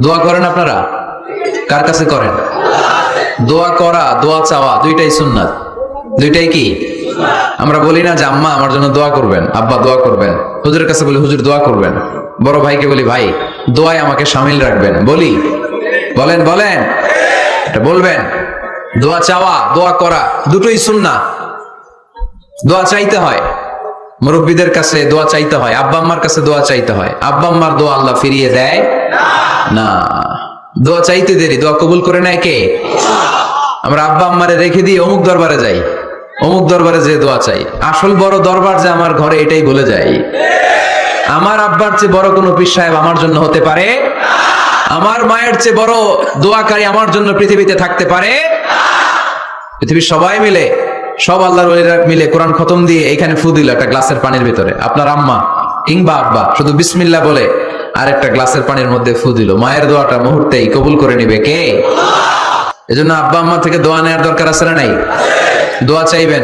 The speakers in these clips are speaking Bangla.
দোয়া করেন আপনারা? কার কাছে করেন? দোয়া করা, দোয়া চাওয়া দুইটাই সুন্নাত। দুইটাই কি? আমরা বলি না যে আম্মা আমার জন্য দোয়া করবেন, আব্বা দোয়া করবেন। হুজুরের কাছে বলি হুজুর দোয়া করবেন। বড় ভাইকে বলি ভাই দোয়ায় আমাকে শামিল রাখবেন। বলি? বলেন বলেন, এটা বলবেন। দোয়া চাওয়া, দোয়া করা দুটোই সুন্নাহ। দোয়া চাইতে হয়, মুরব্বীদের কাছে দোয়া চাইতে হয়, আব্বা আম্মার কাছে দোয়া চাইতে হয়। আব্বা আম্মার দোয়া আল্লাহ ফিরিয়ে দেয় না। দোয়া চাইতে দেরি, দোয়া কবুল করে নেয় কে? আমরা আব্বা আম্মারে রেখে দিয়ে অমুক দরবারে যাই, অমুক দরবারে যে দোয়া চাই। আসল বড় দরবার যে আমার ঘরে, এটাই ভুলে যাই। আমার আব্বার চেয়ে বড় কোনো পীর সাহেব আমার জন্য হতে পারে? আমার মায়ের চেয়ে বড় দোয়াকারী আমার জন্য পৃথিবীতে থাকতে পারে? পৃথিবীর সবাই মিলে, সব আল্লাহর ওলিরা মিলে কোরআন খতম দিয়ে এখানে ফু দিল একটা গ্লাসের পানির ভিতরে। আপনার আম্মা কিংবা আব্বা শুধু বিসমিল্লাহ বলে আর একটা গ্লাসের পানির মধ্যে ফু দিল, মায়ের দোয়াটা মুহূর্তেই কবুল করে নিবে কে? এজন্য আব্বা আম্মা থেকে দোয়া নেওয়ার দরকার আছে না নাই? দোয়া চাইবেন,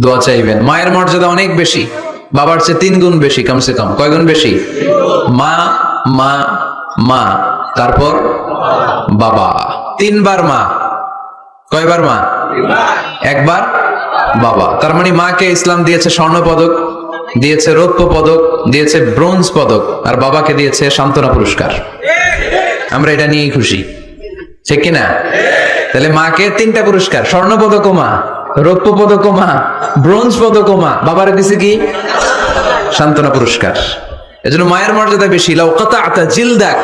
দোয়া চাইবেন। মায়ের মর্যাদা অনেক বেশি, বাবার চেয়ে 3 গুণ বেশি, কমসে কম। কয় গুণ বেশি? মা মা মা, তারপর বাবা। 3 বার মা। কয়বার মা? একবার বাবা। তার মানে মাকে ইসলাম দিয়েছে স্বর্ণ পদক, দিয়েছে রৌপ্য পদক, দিয়েছে ব্রোঞ্জ পদক, আর বাবাকে দিয়েছে সান্ত্বনা পুরস্কার। আমরা এটা নিয়েই খুশি, ঠিক কিনা? তাহলে মাকে 3টা পুরস্কার, স্বর্ণ পদক মা, রৌপ্য পদক মা, ব্রোঞ্জ পদক মা, বাবারে দিছে কি? সান্ত্বনা পুরস্কার। এজন্য মায়ের মর্যাদা বেশি। লাউ কাতাআতা জিলদাক,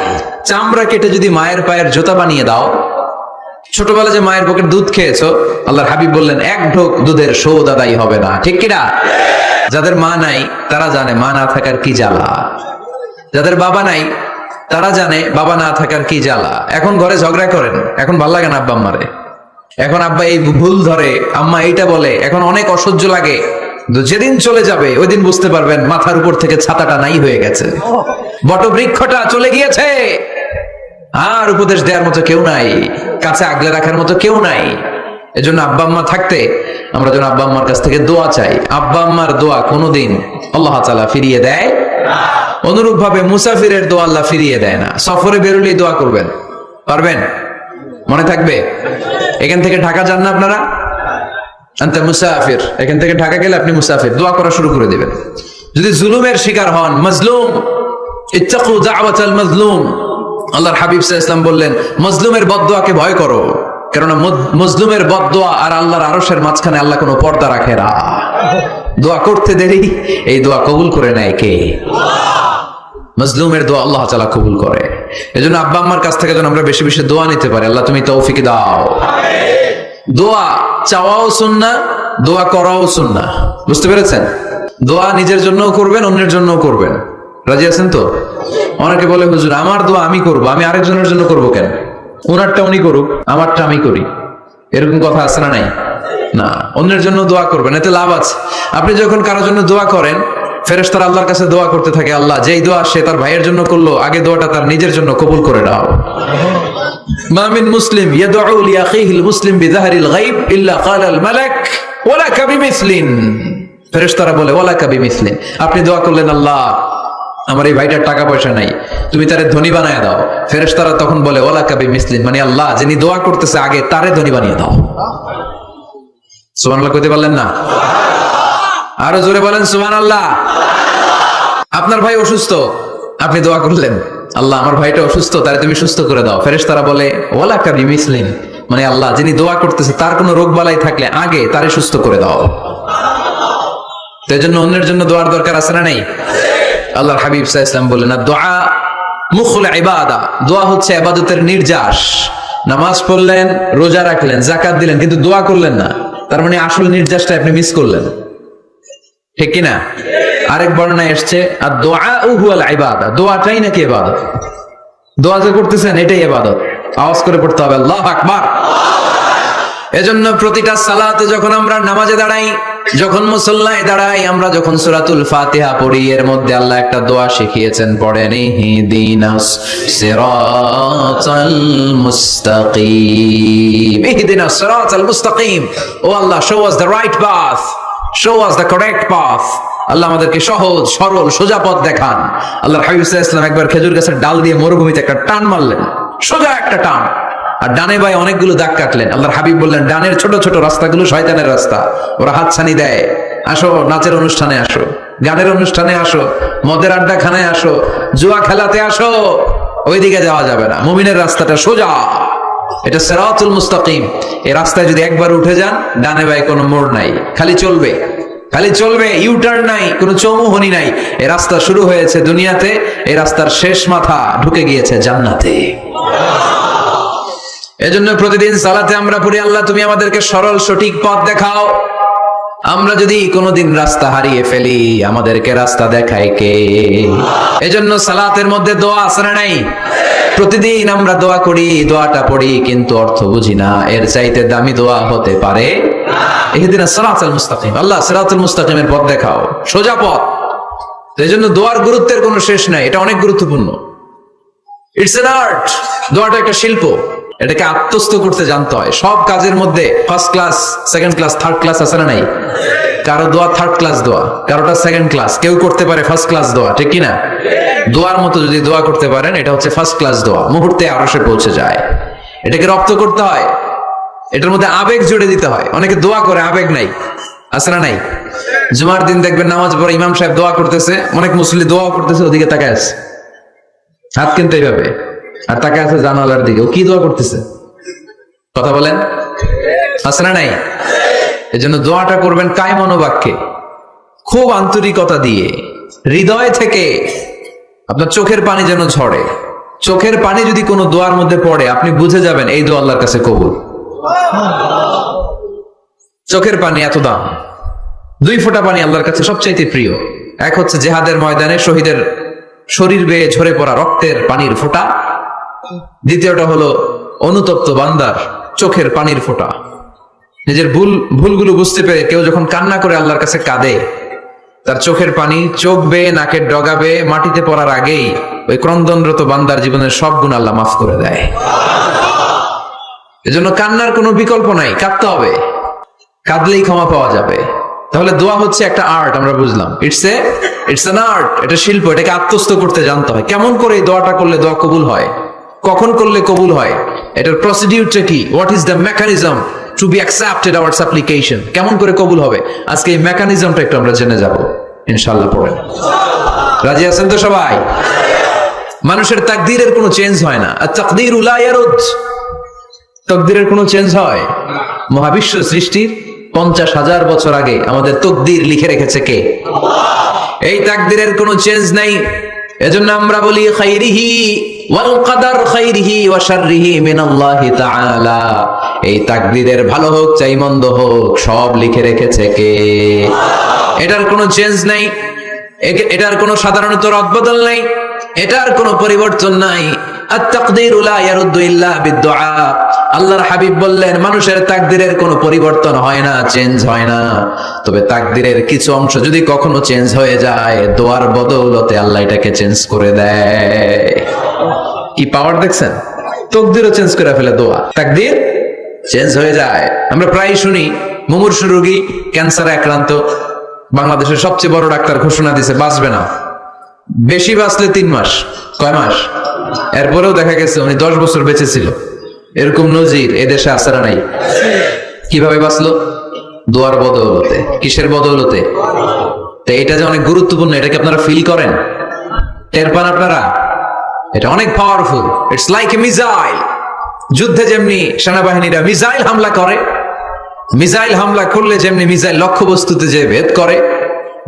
চামড়া কেটে যদি মায়ের পায়ের জুতা বানিয়ে দাও। ছোটবেলা যে মায়ের বুকের দুধ খেয়েছো, আল্লাহর হাবিব বললেন 1 ঢোক দুধের শোধ আদায় হবে না, ঠিক কিনা? যাদের মা নাই তারা জানে মা না থাকার কি জ্বালা। যাদের বাবা নাই তারা জানে বাবা না থাকার কি জ্বালা। এখন ঘরে ঝগড়া করেন, এখন ভাল লাগে না আব্বা আম্মারে। এখন আব্বা এই ভুল ধরে, আম্মা এইটা বলে, এখন অনেক অসহ্য লাগে। যেদিন চলে যাবে ওই দিন বুঝতে পারবেন মাথার উপর থেকে ছাতাটা নাই হয়ে গেছে, বটবৃক্ষটা চলে গিয়েছে, আর উপদেশ দেওয়ার মতো কেউ নাই, কাছে আগলে রাখার মতো কেউ নাই। এজন্য আব্বা আম্মা থাকতে আমরা যেন আব্বা আম্মার কাছ থেকে দোয়া চাই। আব্বা আম্মার দোয়া কোনোদিন আল্লাহ তাআলা ফিরিয়ে দেয় না। অনুরূপ ভাবে মুসাফিরের দোয়া আল্লাহ ফিরিয়ে দেয় না। সফরে বেরোলেই দোয়া করবেন, পারবেন? মনে থাকবে? এখান থেকে ঢাকা যান না আপনারা? আনতা মুসাফির, এখান থেকে ঢাকা গেলে আপনি মুসাফির, দোয়া করা শুরু করে দিবেন। যদি জুলুমের শিকার হন, মাজলুম, ইত্তাকু দাওয়াতাল মাজলুম, আল্লাহর হাবিব সাল্লাল্লাহু আলাইহি ওয়াসাল্লাম বললেন মাজলুমের বদদোয়াকে ভয় করো, কারণ মাজলুমের বদদোয়া আর আল্লাহর আরশের মাঝখানে আল্লাহ কোনো পর্দা রাখে না। দোয়া করতে দেরি, এই দোয়া কবুল করে নেয় কে? মাজলুমের দোয়া আল্লাহ তাআলা কবুল করে। এজন্য আব্বা আম্মার কাছ থেকে যেন আমরা বেশি বেশি দোয়া নিতে পারি। আল্লাহ তুমি তৌফিক দাও। দোয়া চাওয়াও সুন্নাহ, দোয়া করাও সুন্নাহ। বুঝতে পেরেছেন? দোয়া নিজের জন্যও করবেন, অন্যের জন্যও করবেন। রাজি আছেন তো? অনেকে বলে হুজুর আমার দোয়া আমি করব, আমি আরেকজনের জন্য করব কেন? ওনারটা উনি করুক, আমারটা আমি করি, এরকম কথা আছে না নাই? না, অন্যের জন্য দোয়া করবেন, এতে লাভ আছে। আপনি যখন কারোর জন্য দোয়া করেন, ফেরেশতারা আল্লাহর কাছে দোয়া করতে থাকে, আল্লাহ যেই দোয়া সে তার ভাইয়ের জন্য করলো, আগে দোয়াটা তার নিজের জন্য কবুল করে দাও। মা মিন মুসলিম ইয়াদউ লিআখিহিল মুসলিম বিযাহরিল গায়ব ইল্লা ক্বালাল মালাক ওয়ালাকা বিমিসলিন। ফেরেশতারা বলে ওয়ালাকা বিমিসলিন, আপনি দোয়া করলেন আল্লাহ আমার এই ভাইটার টাকা পয়সা নাই, তুমি তারে ধনী বানায় দাও। ফেরেশতারা তখন বলে ওয়ালাকা বিমিসলিন, মানে আল্লাহ যিনি দোয়া করতেছে আগে তারে ধনী বানিয়ে দাও। সুবহানাল্লাহ কইতে পারলেন না? আরো জোরে বলেন সুবহানাল্লাহ। আপনার ভাই অসুস্থ, আপনি দোয়া করলেন আল্লাহ আমার ভাইটা অসুস্থ, তারে তুমি সুস্থ করে দাও। ফেরেশতারা বলে ওয়ালাকা বিমিসলিন, মানে আল্লাহ যিনি দোয়া করতেছে তার কোনো রোগ বালাই থাকলে আগে তারে সুস্থ করে দাও। তো এজন্য অন্যের জন্য দোয়ার দরকার আছে না নাই? আল্লাহর হাবিব সাল্লাল্লাহু আলাইহি ওয়াসাল্লাম বলেন দোয়া মুখুল ইবাদা, দোয়া হচ্ছে ইবাদতের নির্যাস। নামাজ পড়লেন, রোজা রাখলেন, যাকাত দিলেন, কিন্তু দোয়া করলেন না, তার মানে আসল নির্যাসটা আপনি মিস করলেন, ঠিক কি না? আরেক বর্ণনায় এসেছে আর দোয়া হুয়াল ইবাদা, দোয়াটাই নাকি ইবাদত। দোয়া যে করতেছেন এটাই ইবাদত। আওয়াজ করে পড়তে হবে আল্লাহু আকবার। এজন্য প্রতিটা সালাতে যখন আমরা নামাজে দাঁড়াই, যখন মুসল্লায় দাঁড়াই, আমরা যখন সূরাতুল ফাতিহা পড়ি, এর মধ্যে আল্লাহ একটা দোয়া শিখিয়েছেন, পড়েন ইহদিনাস সিরাতাল মুস্তাকিম, ইহদিনাস সিরাতাল মুস্তাকিম। ও আল্লাহ, show us the right path, show us the correct path. আল্লাহ আমাদেরকে সহজ সরল সোজা পথ দেখান। আল্লাহর হাবিব সাল্লাল্লাহু আলাইহি ওয়াসাল্লাম একবার খেজুর গাছের ডাল দিয়ে মরুভূমিতে একটা টান মারলেন, সোজা একটা টান, আর ডানে বায়ে অনেকগুলো দাগ কাটলেন। আল্লাহর হাবিব বললেন, ডানের ছোট ছোট রাস্তাগুলো শয়তানের রাস্তা, ওরা হাতছানি দেয়, আসো নাচের অনুষ্ঠানে আসো, গানের অনুষ্ঠানে আসো, মদের আড্ডাখানায় আসো, জুয়া খেলাতে আসো, ওইদিকে যাওয়া যাবে না। মুমিনের রাস্তাটা সোজা, এটা সিরাতুল মুস্তাকিম। এই রাস্তায় যদি একবার উঠে যান, ডানে বায়ে কোনো মোড় নাই, খালি চলবে, খালি চলবে, ইউটার্ন নাই, কোনো চৌমুহনী নাই। এই রাস্তা শুরু হয়েছে দুনিয়াতে, এই রাস্তার শেষ মাথা ঢুকে গিয়েছে জান্নাতে। এজন্য প্রতিদিন সালাতে আমরা পড়ি, আল্লাহ তুমি আমাদেরকে সরল সঠিক পথ দেখাও। আমরা যদি কোনোদিন রাস্তা হারিয়ে ফেলি, আমাদেরকে রাস্তা দেখায় কে? এজন্য সালাতের মধ্যে দোয়া আছে না নাই? প্রতিদিন আমরা দোয়া করি, দোয়াটা পড়ি, কিন্তু অর্থ বুঝি না। এর চাইতে দামি দোয়া হতে পারে ইহদিনাস সিরাতাল মুস্তাকিম, আল্লাহ সিরাতুল মুস্তাকিমের পথ দেখাও, সোজা পথ। এজন্য দোয়ার গুরুত্বের কোনো শেষ নাই, এটা অনেক গুরুত্বপূর্ণ। ইটস অ্যান আর্ট, দোয়াটা একটা শিল্প, এটাকে আত্মস্থ করতে জানতে হয়। সব কাজের মধ্যে first class, second class, third class আছে না নাই? কারো দোয়া থার্ড ক্লাস দোয়া, কারোটা সেকেন্ড ক্লাস, কেউ করতে পারে ফার্স্ট ক্লাস দোয়া, ঠিক কিনা? দোয়ার মতো যদি দোয়া করতে পারেন, এটা হচ্ছে ফার্স্ট ক্লাস দোয়া, মুহূর্তে আরশে পৌঁছে যায়। এটাকে রপ্ত করতে হয়, এটার মধ্যে আবেগ জুড়ে দিতে হয়। অনেকে দোয়া করে আবেগ নাই, আছে না নাই? জুমার দিন দেখবেন নামাজ পড়ে ইমাম সাহেব দোয়া করতেছে, অনেক মুসল্লি দোয়া করতেছে, ওদিকে তাকায় আছে, হাত কিন্তু এইভাবে, আর তাকায় আছে জানালার দিকে, ও কি দোয়া করতেছে? কথা বলেন, আছে না নাই? এজন্য দোয়াটা করবেন কায় মনোবাক্যে, খুব আন্তরিকতা দিয়ে, হৃদয় থেকে। আপনার চোখের পানি যেন ঝরে, চোখের পানি যদি কোনো দোয়ার মধ্যে পড়ে, আপনি বুঝে যাবেন এই দোয়া আল্লাহর কাছে কবুল। চোখের পানি এত দাম, 2 ফোঁটা পানি আল্লাহর কাছে সবচাইতে প্রিয়। এক হচ্ছে জিহাদের ময়দানে শহীদের শরীর বেয়ে ঝরে পড়া রক্তের পানির ফোঁটা, দ্বিতীয়টা হলো অনুতপ্ত বান্দার চোখের পানির ফোঁটা। নিজের ভুলগুলো বুঝতে পেরে কেউ যখন কান্না করে আল্লাহর কাছে কাঁদে, তার চোখের পানি চোখ বেয়ে নাকের ডগা বেয়ে মাটিতে পড়ার আগেই ওই ক্রন্দনরত বান্দার জীবনের সব গুণ আল্লাহ মাফ করে দেয়। এজন্য কান্নার কোনো বিকল্প নাই, কাঁদতে হবে, কাঁদলেই ক্ষমা পাওয়া যাবে। তাহলে দোয়া হচ্ছে একটা আর্ট, আমরা বুঝলাম। ইটস অ্যান আর্ট, এটা শিল্প, এটাকে আত্মস্থ করতে জানতে হয়। কেমন করে এই দোয়াটা করলে দোয়া কবুল হয়, কখন করলে কবুল হয়, এটার প্রসিডিউরটা কি, what is the mechanism two be accepted hour সাপ্লিকেশন, কেমন করে কবুল হবে, আজকে এই মেকানিজমটা একটু আমরা জেনে যাব ইনশাআল্লাহ। পড়েন, রাজি আছেন তো সবাই? মানুষের তাকদীরের কোনো চেঞ্জ হয় না, আর তাকদীরু লা ইয়ারুদ, তাকদীরের কোনো চেঞ্জ হয়? মহাবিশ্ব সৃষ্টির 50,000 বছর আগে আমাদের তাকদীর লিখে রেখেছে কে? এই তাকদীরের কোনো চেঞ্জ নাই। এজন্য আমরা বলি খাইরিহি ওয়াল কদর খাইরিহি ওয়া শাররিহি মিনাল্লাহি তাআলা। এই তাকদীরের ভালো হোক চাই মন্দ হোক, সব লিখে রেখেছে কে? এটার কোনো চেঞ্জ নাই, এটার কোনো সাধারণত রদবদল নাই, এটার কোনো পরিবর্তন নাই। আত-তাকদীরু লা ইয়ারুদ্দু ইল্লা বিদ-দুআ। আল্লাহর হাবিব বললেন, মানুষের তাকদীরের কোনো পরিবর্তন হয় না, চেঞ্জ হয় না। তবে তাকদীরের কিছু অংশ যদি কখনো চেঞ্জ হয়ে যায়, দোয়ার বদৌলতে আল্লাহ এটাকে চেঞ্জ করে দেয়। কি পাওয়ার দেখছেন? তাকদীরও চেঞ্জ করে ফেলে দোয়া, তাকদীর চেঞ্জ হয়ে যায়। আমরা প্রায় শুনি মুমূর্ষু রোগী, ক্যান্সারে আক্রান্ত, বাংলাদেশের সবচেয়ে বড় ডাক্তার ঘোষণা দিয়েছে বাঁচবে না, বেশি বাঁচলে 3 মাস। কয় মাস? এরপরেও দেখা গেছে উনি 10 বছর বেঁচে ছিল। এরকম নজির এদেশে আছে না নাই? কিভাবে বাঁচলো? দোয়ার বদৌলতে। কিসের বদৌলতে? তো এটা যে অনেক গুরুত্বপূর্ণ, এটা কি আপনারা ফিল করেন, টের পান আপনারা? এটা অনেক powerful. It's like a missile. যুদ্ধে যেমনি সেনাবাহিনীরা মিসাইল হামলা করে, মিসাইল হামলা করলে যেমনি মিসাইল লক্ষ্যবস্তুতে যে ভেদ করে,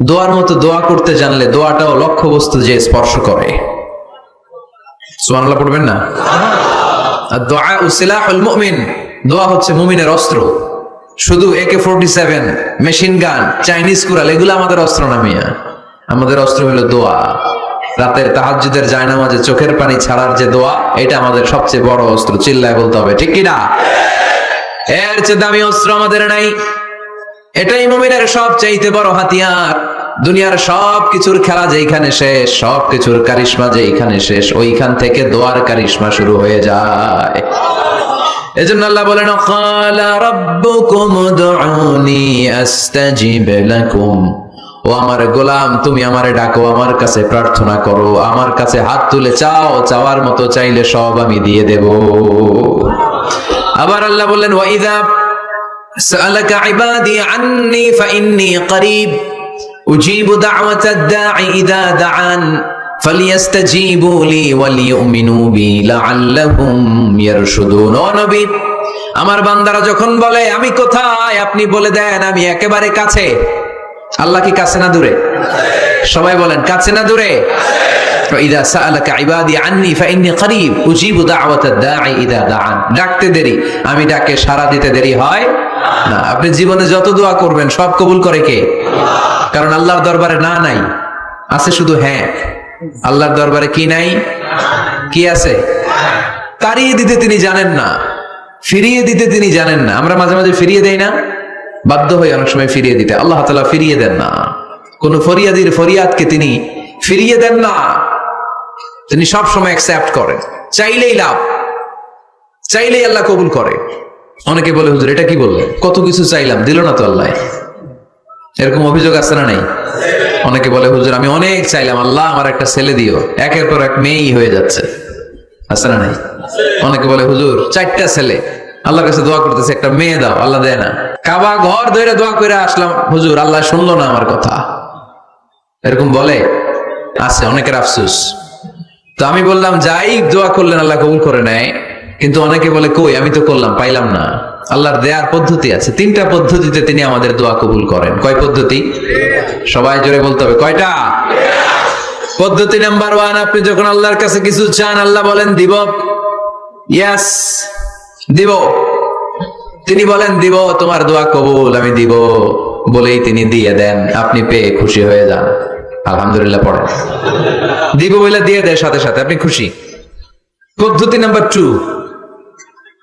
দোয়ার মতো দোয়া করতে জানলে দোয়াটাও লক্ষ্যবস্তু যে স্পর্শ করে। সুবহানাল্লাহ পড়বেন না? আর-দুআ সিলাহুল মুমিন, দোয়া হচ্ছে মুমিনের অস্ত্র। শুধু AK-47, machine gun, Chinese Corel এগুলো আমাদের অস্ত্র না মিয়া। আমাদের অস্ত্র হলো দোয়া। রাতের তাহাজ্জুদের জায়নামাজে চোখের পানি ছাড়ার যে দোয়া, এটা আমাদের সবচেয়ে বড় অস্ত্র। চিল্লায় বলতে হবে, ঠিক কি না? এর চেয়ে দামি অস্ত্র আমাদের নাই। এটাই মুমিনের সবচাইতে বড় হাতিয়ার। দুনিয়ার সব কিছুর খেলা যেখানে শেষ, সব কিছুর কারিশমা যেখানে শেষ, ওইখান থেকে দোয়ার কারিশমা শুরু হয়ে যায়। এজন্য আল্লাহ বলেন, ক্বালা রাব্বুকুম উদউনি আস্তাজিব লাকুম ও আমার গোলাম, তুমি আমারে ডাকো, আমার কাছে প্রার্থনা করো, আমার কাছে হাত তুলে চাও, চাওয়ার মতো চাইলে সব আমি দিয়ে দেব। আবার আল্লাহ বললেন, ওয়া ইযা সাআলাকা ইবাদি আন্নী ফাইন্নী করিব উজিবু দাওয়াতাদ দাঈ ইযা দাআন ফালিয়াস্তাজিবু লি ওয়ালিউমিনু বি লাআল্লাহুম ইয়ারশুদুন। ও নবী, আমার বান্দারা যখন বলে আমি কোথায়, আপনি বলে দেন আমি একেবারে কাছে। আল্লাহ কি কাছে না দূরে? সবাই বলেন, কাছে না দূরে? ইযা সাআলাকা ইবাদি আন্নী ফাইন্নী করিব উজিবু দাওয়াতাদ দাঈ ইযা দাআন। ডাকতে দেরি, আমি ডাকে সাড়া দিতে দেরি হয় না। আপনি জীবনে যত দোয়া করবেন সব কবুল করে কে? কারণ আল্লাহর দরবারে না নাই, আছে শুধু হ্যাঁ। আল্লাহর দরবারে কি নাই? কি আছে? তাড়িয়ে দিতে তিনি জানেন না, ফিরিয়ে দিতে তিনি জানেন না। আমরা মাঝে মাঝে ফিরিয়ে দেই না, বাধ্য হয়ে অনেক সময় ফিরিয়ে দিতে। আল্লাহ তাআলা ফিরিয়ে দেন না, কোন ফরিয়াদির ফরিয়াদকে তিনি ফিরিয়ে দেন না, তিনি সব সময় অ্যাকসেপ্ট করেন। চাইলেই লাভ, চাইলেই আল্লাহ কবুল করে। অনেকে বলে, হুজুর এটা কি বললেন, কত কিছু চাইলাম দিল না তো আল্লাহ। এরকম অভিযোগ আছে না নাই? অনেকে বলে, হুজুর আমি অনেক চাইলাম, আল্লাহ আমার একটা ছেলে দিও, একের পর এক মেয়েই হয়ে যাচ্ছে। আছে না নাই? অনেকে বলে, হুজুর 4টা ছেলে, আল্লাহর কাছে দোয়া করতেছে একটা মেয়ে দাও, আল্লাহ দেয় না। কাবা ঘর ধরে দোয়া করে আসলাম, হুজুর আল্লাহ শুনলো না আমার কথা। এরকম বলে, আছে অনেকের আফসোস। তো আমি বললাম, যাই দোয়া করলেন আল্লাহ কবুল করে নেয়, কিন্তু অনেকে বলে কই আমি তো করলাম পাইলাম না। আল্লাহর দেয়ার পদ্ধতি আছে, 3টা পদ্ধতিতে তিনি আমাদের দোয়া কবুল করেন। কয় পদ্ধতি? সবাই জোরে বলতে হবে, কয়টা? পদ্ধতি নাম্বার 1, আপনি যখন আল্লাহর কাছে কিছু চান, আল্লাহ বলেন দিব, ইয়েস দিব। তিনি বলেন দিব, তোমার দোয়া কবুল, আমি দিব বলেই তিনি দিয়ে দেন। আপনি পেয়ে খুশি হয়ে যান, আলহামদুলিল্লাহ পড়েন। দিব বলে দিয়ে দেয় সাথে সাথে, আপনি খুশি। পদ্ধতি নাম্বার 2,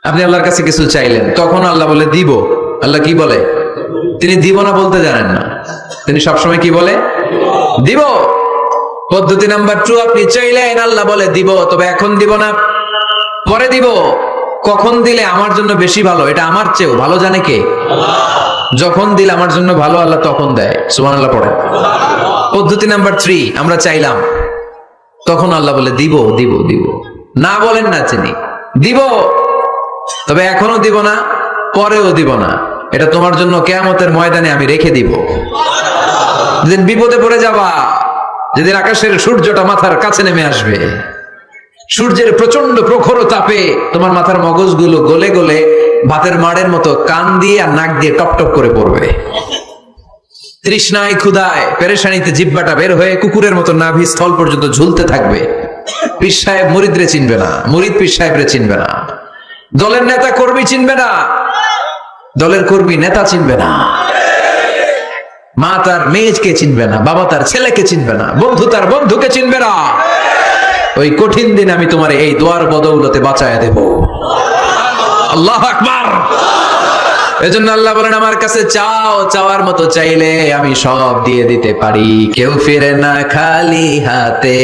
আপনি আল্লাহর কাছে কিছু চাইলেন, তখন আল্লাহ বলে দিব। আল্লাহ কি বলে? তিনি দিব না বলতে জানেন না, তিনি সবসময় কি বলে? দিব। পদ্ধতি নাম্বার 2, আপনি চাইলেন, আল্লাহ বলে দিব, তবে এখন দিব না, পরে দিব। কখন দিলে আমার জন্য বেশি ভালো, এটা আমার চেয়েও ভালো জানে কে? যখন দিলে আমার জন্য ভালো, আল্লাহ তখন দেয়। সুবহানাল্লাহ পড়ে। পদ্ধতি নাম্বার 3, আমরা চাইলাম, তখন আল্লাহ বলে দিব দিব দিব, না বলেন না চিনি, দিব, তবে এখনো দিব না, পরেও দিব না, এটা তোমার জন্য কিয়ামতের ময়দানে আমি রেখে দিব। যেদিন বিপদে পড়ে যাবা, যেদিন আকাশের সূর্যটা মাথার কাছে নেমে আসবে, সূর্যের প্রচন্ড প্রখর তাপে তোমার মাথার মগজগুলো গলে গলে ভাতের মাড়ের মতো কান দিয়ে আর নাক দিয়ে টপ টপ করে পড়বে। তৃষ্ণায় ক্ষুধায় পেরেশানিতে জিহ্বাটা বের হয়ে কুকুরের মতো নাভি স্থল পর্যন্ত ঝুলতে থাকবে। পীর সাহেব মুরিদরে চিনবে না, মুরিদ পীর সাহেবরে চিনবে না, দলের নেতা কর্মী চিনবে না, দলের কর্মী নেতা চিনবে না, মা তার মেয়েকে চিনবে না, বাবা তার ছেলেকে চিনবে না, বন্ধু তার বন্ধুকে চিনবে না। ওই কঠিন দিন আমি তোমার এই দোয়ার বদৌলতে বাঁচায় দেব। আল্লাহু আকবার। এজন্য আল্লাহ বলেন, আমার কাছে চাও, চাওয়ার মতো চাইলে আমি সব দিয়ে দিতে পারি। কেউ ফিরে না খালি হাতে,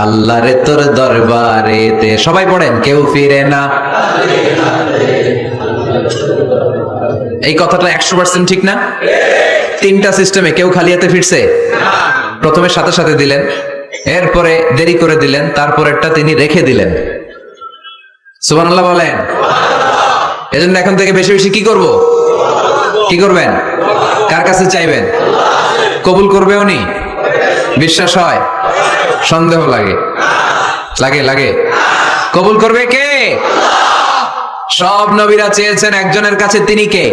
আল্লাহরে তোর দরবারেতে। সবাই পড়েন, কেউ ফিরে না খালি হাতে। এই কথাটা 100% ঠিক না? 3টা সিস্টেমে কেউ খালি হাতে ফিরছে? প্রথমে সাথে সাথে দিলেন, এরপরে দেরি করে দিলেন, তারপরেরটা তিনি রেখে দিলেন। সুবহানাল্লাহ বলেন। এজন্য এখন থেকে বেশি বেশি কি করব? কি করবেন? কার কাছে চাইবেন? কবুল করবে উনি? বিশ্বাস হয়? সন্দেহ লাগে? লাগে লাগে? কবুল করবে কে? সব নবীরা চেয়েছেন একজনের কাছে, তিনি কে?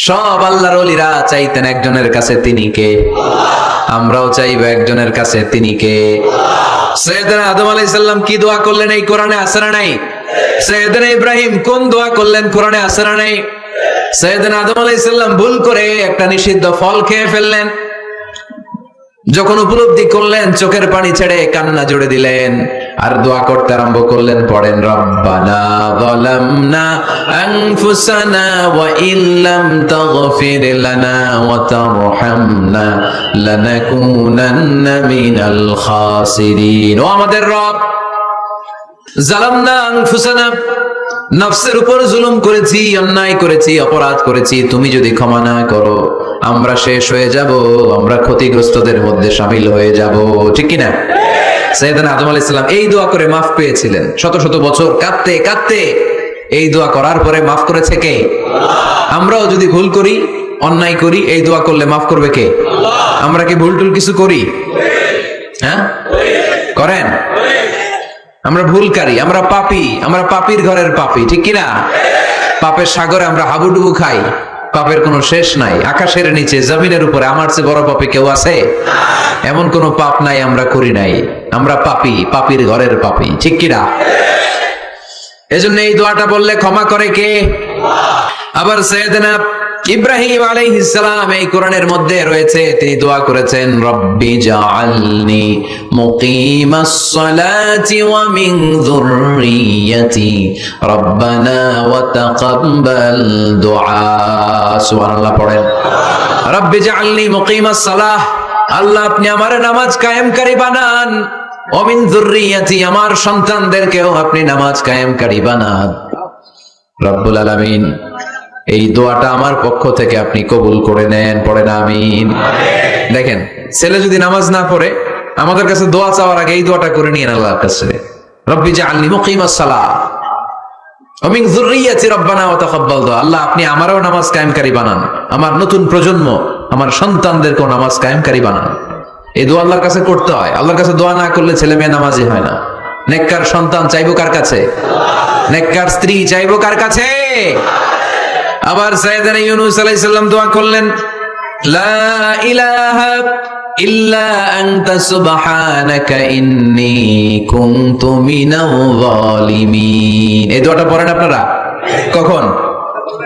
সব আল্লাহর ওলিরা চাইতেন একজনের কাছে, তিনি কে? আমরাও চাইবো একজনের কাছে, তিনি কে? সাইয়েদনা আদম আলাইহিস সালাম কি দোয়া করলেন এই কোরআনে আছে না নাই? সাইয়েদনা ইব্রাহিম কোন দোয়া করলেন কোরআনে আছে না নাই? সাইয়েদনা আদম আলাইহিস সালাম ভুল করে একটা নিষিদ্ধ ফল খেয়ে ফেললেন, যখন উপলব্ধি করলেন চোখের পানি ছেড়ে কান্না জুড়ে দিলেন আর দোয়া করতে আরম্ভ করলেন। পড়েন, রব্বানা যালামনা আনফুসানা ওয়া ইল্লাম তাগফির লানা ওয়া তারহামনা লানাকুনান্না মিনাল খাসিরিন। ও আমাদের রব, যালামনা আনফুসানা, নফসের উপর জুলুম করেছি, অন্যায় করেছি, অপরাধ করেছি, তুমি যদি ক্ষমা না করো আমরা শেষ হয়ে যাব, আমরা ক্ষতিগ্রস্তদের মধ্যে শামিল হয়ে যাব, ঠিক কিনা? সাইয়েদনা আদম আলাইহিস সালাম এই দোয়া করে মাফ পেয়েছিলেন, শত শত বছর কাঁদতে কাঁদতে এই দোয়া করার পরে মাফ করেছে কে? আমরাও যদি ভুল করি, অন্যায় করি, এই দোয়া করলে মাফ করবে কে? আমরা কি ভুল টুল কিছু করি? হ্যাঁ, করেন? আমরা ভুলকারী, আমরা পাপী, আমরা পাপীর ঘরের পাপী, ঠিক কিনা? পাপের সাগরে আমরা হাবুডুবু খাই, পাপের কোনো শেষ নাই। আকাশের নিচে, জমিনের উপরে আমার চেয়ে বড় পাপী কেউ আছে? এমন কোনো পাপ নাই আমরা করি নাই। আমরা পাপী, পাপীর ঘরের পাপী, ঠিক কিনা? এজন্য এই দোয়াটা বললে ক্ষমা করে কে? আবার সাইয়েদনা ইব্রাহিম আলাইহিস সালাম এই কোরআনের মধ্যে রয়েছে, তিনি দোয়া করেছেন, রব্বি জাআলনি মুকিমাস সালাতি ওয়া মিন যুররিয়্যাতি রব্বানা ওয়া তাকাব্বাল দুআ। সুবহানাল্লাহ পড়েন। রব্বি জাআলনি মুকিমাস সালাহ, আল্লাহ আপনি আমার নামাজ কায়েমকারী বানান, ওয়া মিন যুররিয়্যাতি, আমার সন্তানদেরকেও আপনি নামাজ কায়েমকারী বানান। রব্বুল আলামিন এই দোয়াটা আমার পক্ষ থেকে আপনি কবুল করে নেন, পড়েন আমিন। দেখেন, ছেলে যদি নামাজ না পড়ে আমাদের কাছে দোয়া চাওয়ার আগে এই দোয়াটা করে নিয়েন আল্লাহর কাছে, রব্বি জাআলনি মুকিমাস সালাহ ওয়া মিন যুররিয়্যাতি রব্বানা ওয়া তাকাব্বাল দুআ। আল্লাহ আপনি আমারও নামাজ কায়েমকারী বানান, আমার নতুন প্রজন্ম, আমার সন্তানদেরকেও নামাজ কায়েমকারী বানান। এই দোয়া আল্লাহর কাছে করতে হয়। আল্লাহর কাছে দোয়া না করলে ছেলে মেয়ে নামাজি হয় না। নেককার সন্তান চাইবো কার কাছে? নেককার স্ত্রী চাইবো কার কাছে? আবার সাইয়েদনা ইউনূস আলাইহিস সালাম দোয়া করলেন, লা ইলাহা ইল্লা আনতা সুবহানাকা ইন্নী কুনতু মিনাল যালিমিন। এই দোয়াটা পড়েন আপনারা কখন?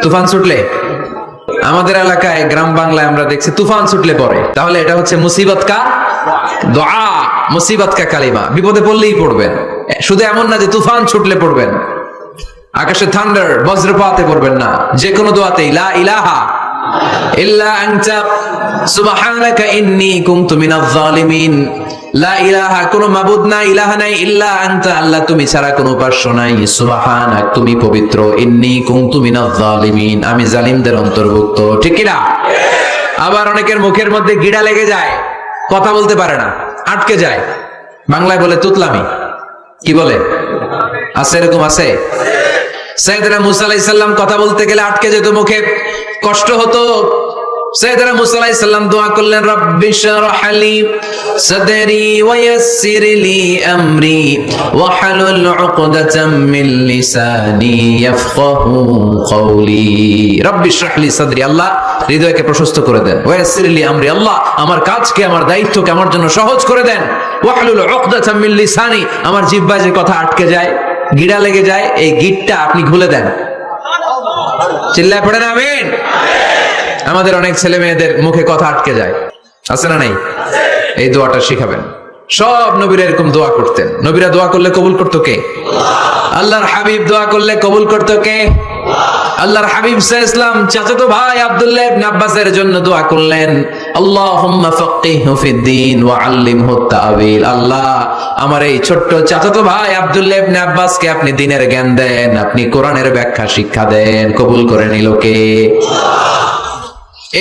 তুফান ছুটলে। আমাদের এলাকায়, গ্রাম বাংলায় আমরা দেখছি তুফান ছুটলে পড়ে। তাহলে এটা হচ্ছে মুসিবত কা দোয়া, মুসিবত কা কালিমা। বিপদে পড়লেই পড়বেন, শুধু এমন না যে তুফান ছুটলে পড়বেন, আকাশে থান্ডার বজ্রপাতে পড়বেন না, যে কোনো দোয়াতেই লা ইলাহা ইল্লা আনতা সুবহানাকা ইন্নী কুনতু মিনাজ জালিমিন। লা ইলাহা, কোনো মাবুদ নাই, ইলাহা নাই, ইল্লা আনতা, আল্লাহ তুমি ছাড়া কোনো উপাস্য নাই, সুবহানাক তুমি পবিত্র, ইন্নী কুনতু মিনাজ জালিমিন আমি জালিমদের অন্তর্ভুক্ত, ঠিক কি না? আবার অনেকের মুখের মধ্যে গিড়া লেগে যায়, কথা বলতে পারে না, আটকে যায়, বাংলায় বলে তুতলামি। কি বলে? আছে, এরকম আছে। সাইয়েদনা মুসা আলাইহিস সালাম কথা বলতে গেলে আটকে যেত, মুখে কষ্ট হতো। সাইয়েদনা মুসা আলাইহিস সালাম দোয়া করলেন, রব্বি শরহ লি সাদরি ওয়া ইয়াসসির লি আমরি ওয়া হালুল উকদাতাম মিন লিসানি ইয়াফকাহু কওলি। রব্বি শরহ লি সাদরি, আল্লাহ হৃদয়কে প্রশস্ত করে দেন, ওয়া ইয়াসসির লি আমরি, আল্লাহ আমার কাজকে, আমার দায়িত্বকে আমার জন্য সহজ করে দেন, ওয়া হালুল উকদাতাম মিন লিসানি, আমার জিহ্বায় যে কথা আটকে যায়, গিড়া লেগে যায়, এই গিটটা আপনি খুলে দেন। চিল্লায় পড়েন আমিন। আমাদের অনেক ছেলে মেয়েদের মুখে কথা আটকে যায়, আছে না নাই? এই দোয়াটা শিখাবেন। সব নবীরা এরকম দোয়া করতেন। নবীরা দোয়া করলে কবুল করতো কে? আল্লাহর হাবিব দোয়া করলে কবুল করতো কে? আল্লাহর হাবিব সাল্লাল্লাহু আলাইহি ওয়াসাল্লাম চাচাতো ভাই আব্দুল্লাহ ইবনে আব্বাসের জন্য দোয়া করলেন, আল্লাহুম্মা ফাক্কিহহু ফিদ-দীন ওয়া আল্লিমহু তা'ওয়িল। আল্লাহ আমার এই ছোট্ট চাচাতো ভাই আব্দুল্লাহ ইবনে আব্বাসকে আপনি দ্বীনের জ্ঞান দেন, আপনি কোরআনের ব্যাখ্যা শিক্ষা দেন। কবুল করে নিল কে?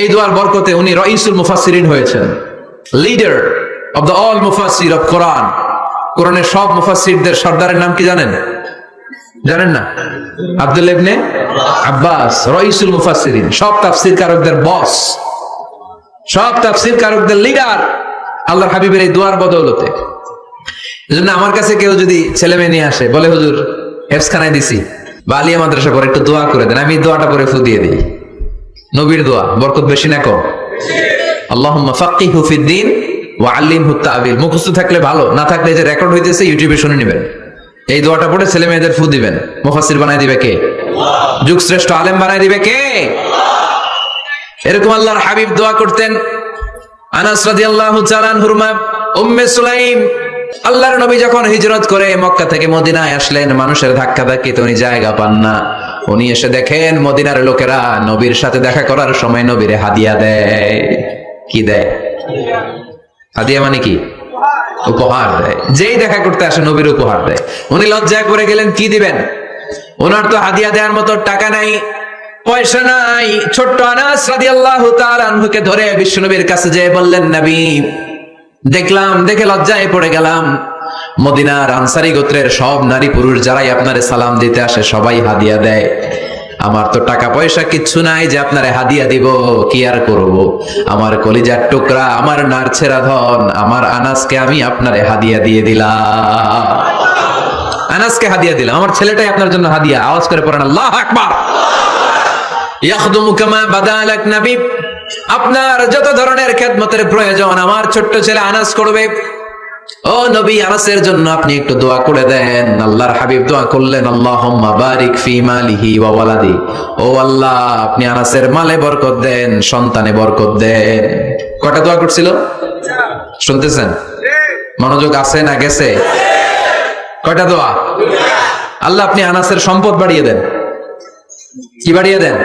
এই দোয়ার বরকতে উনি রাইসুল মুফাসসিরিন হয়েছেন, লিডার অফ দ্য অল মুফাসসির অফ কোরআন। কোরআনের সব মুফাসসিরদের সর্দারের নাম কি জানেন? জানেন না? আব্দুল্লাহ ইবনে আব্বাস, রাইসুল মুফাসসিরিন, সব তাফসীর কারকদের বস, সব তাফসীর কারকদের লিডার, আল্লাহর হাবিবের এই দোয়ার বদৌলতে। এজন্য আমার কাছে কেউ যদি ছেলে মেয়ে নিয়ে আসে, বলে হুজুর হেফজখানায় দিছি বা আলিয়া মাদ্রাসা করে একটু দোয়া করে দেন, আমি দোয়াটা পরে ফু দিয়ে দিই। নবীর দোয়া, বরকত বেশি না কম? আল্লাহুম্মা ফাক্কিহহু ফিদ-দীন ওয়া আল্লিমহু তা'ওয়িল। মুখস্থ থাকলে ভালো, না থাকলে যে রেকর্ড হইতেছে ইউটিউবে শুনে নেবেন। এই দোয়াটা পড়ে ছেলে মেয়েদের ফু দিবেন। মুফাসসির বানাই দিবে কে? যুগ শ্রেষ্ঠ আলেম বানাই দিবে কে? এরকম আল্লাহর হাবিব দোয়া করতেন। আনাস রাদিয়াল্লাহু তাআলা আনহুর মা উম্মে সুলাইম, আল্লাহর নবী যখন হিজরত করে মক্কা থেকে মদিনায় আসলেন, মানুষের ধাক্কা ধাক্কিতে উনি জায়গা পান না। উনি এসে দেখেন মদিনার লোকেরা নবীর সাথে দেখা করার সময় নবীরে হাদিয়া দেয়। কি দেয়? হাদিয়া মানে কি? উপহার দেয়। যেই দেখা করতে আসে নবীর উপহার দেয়। উনি লজ্জায় পড়ে গেলেন, কি দিবেন? ওনার তো হাদিয়া দেওয়ার মতো টাকা নাই, পয়সা নাই। ছোট্ট আনাস রাদিয়াল্লাহু তাআলা আনহুকে ধরে বিশ্বনবীর কাছে যেয়ে বললেন, নবী দেখে লজ্জায় পড়ে গেলাম, মদিনার আনসারী গোত্রের সব নারী পুরুষ যারাই আপনারে সালাম দিতে আসে সবাই হাদিয়া দেয়, আমার তো টাকা পয়সা কিচ্ছু নাই যে আপনারে হাদিয়া দিব, কি আর করব। আমার কলিজার টুকরা, আমার নারছেরা ধন, আমার আনাসকে আমি আপনারে হাদিয়া দিয়ে দিলাম, আনাসকে হাদিয়া দিলাম, আমার ছেলেটাই আপনার জন্য হাদিয়া। আওয়াজ করে পড়েন আল্লাহু আকবার। ইয়াখদুমু কামা বাদালাক নবী, আপনার যত ধরনের খেদমতের প্রয়োজন আমার ছোট্ট ছেলে আনাস করবে। ও নবী, আনাসের জন্য আপনি একটু দোয়া করে দেন। আল্লাহর হাবিব দোয়া করলেন, আল্লাহুম্মা বারিক ফি মালিহি ওয়া ওয়ালাদি, ও আল্লাহ আপনি আনাসের মালে বরকত দেন, সন্তানে বরকত দেন। কয়টা দোয়া করছিল শুনতেছেন? মনোযোগ আছে না গেছে? কয়টা দোয়া? আল্লাহ আপনি আনাসের সম্পদ বাড়িয়ে দেন। কি বাড়িয়ে দেন?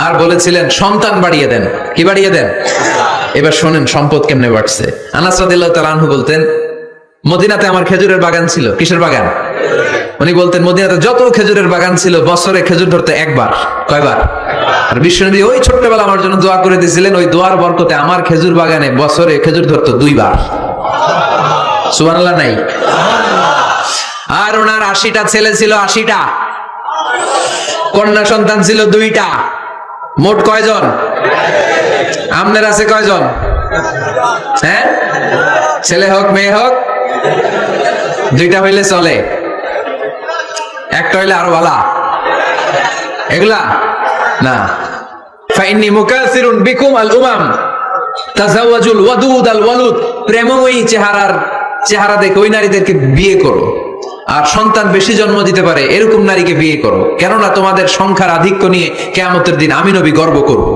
আর বলেছিলেন সন্তান বাড়িয়ে দেন। কি বাড়িয়ে দেন? এবার শোনেন সম্পদ কেমনে বাড়ছে। আনাস রাদিয়াল্লাহু তাআলা আনহু বলতেন, মদিনাতে আমার খেজুরের বাগান ছিল। কিসের বাগান? উনি বলতেন মদিনাতে যত খেজুরের বাগান ছিল বছরে খেজুর ধরতে একবার। কয়বার? আর বিশ্বনবী ওই ছোট্টবেলা আমার জন্য দোয়া করে দিয়েছিলেন, ওই দোয়ার বরকতে আমার খেজুর বাগানে বছরে খেজুর ধরতো 2 বার। সুবহানাল্লাহ নাই? আর ওনার 80টা ছেলে ছিল, 80টা। কন্যা সন্তান ছিল 2টা। মোট কয়জন? আপনার আছে কয়জন? হ্যাঁ, ছেলে হোক মেয়ে হোক 2টা হইলে চলে, একটা হইলে আরো ভালো। এগুলা না। ফাইন্নী মুকাসিরুন বিকুম আল উমাম তাজাওয়াজুল ওয়াদুদ আল ওয়ালুদ, প্রেমময়ী চেহারা দেখে ওই নারীদেরকে বিয়ে করো, আর সন্তান বেশি জন্ম দিতে পারে এরকম নারীকে বিয়ে করো, কেননা তোমাদের সংখ্যার আধিক্য নিয়ে কিয়ামতের দিন আমি নবী গর্ব করব।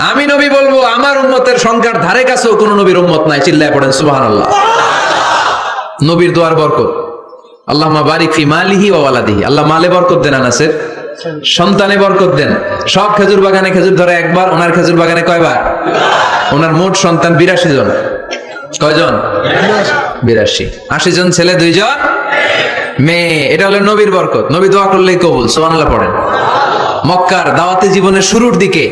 আমি নবী বলবো আমার উম্মতের সংখ্যার ধারে কাছেও কোন নবীর উম্মত নাই। চিল্লায় পড়েন সুবহানাল্লাহ। নবীর দোয়ার বরকত। আল্লাহুম্মা বারিক ফি মালিহি ওয়া ওয়ালাদিহি, আল্লাহ মালে বরকত দেন, আনাসের সন্তানে বরকত দেন। সব খেজুর বাগানে খেজুর ধরে একবার, ওনার খেজুর বাগানে কয়বার? ওনার মোট সন্তান 82 জন। কয়জন? 82। 80 জন ছেলে, 2 জন মেয়ে। এটা হলো নবীর বরকত। নবী দোয়া করলেই কবুল। সুবহানাল্লাহ পড়েন। মক্কার দাওয়াতে জীবনের শুরুর দিকে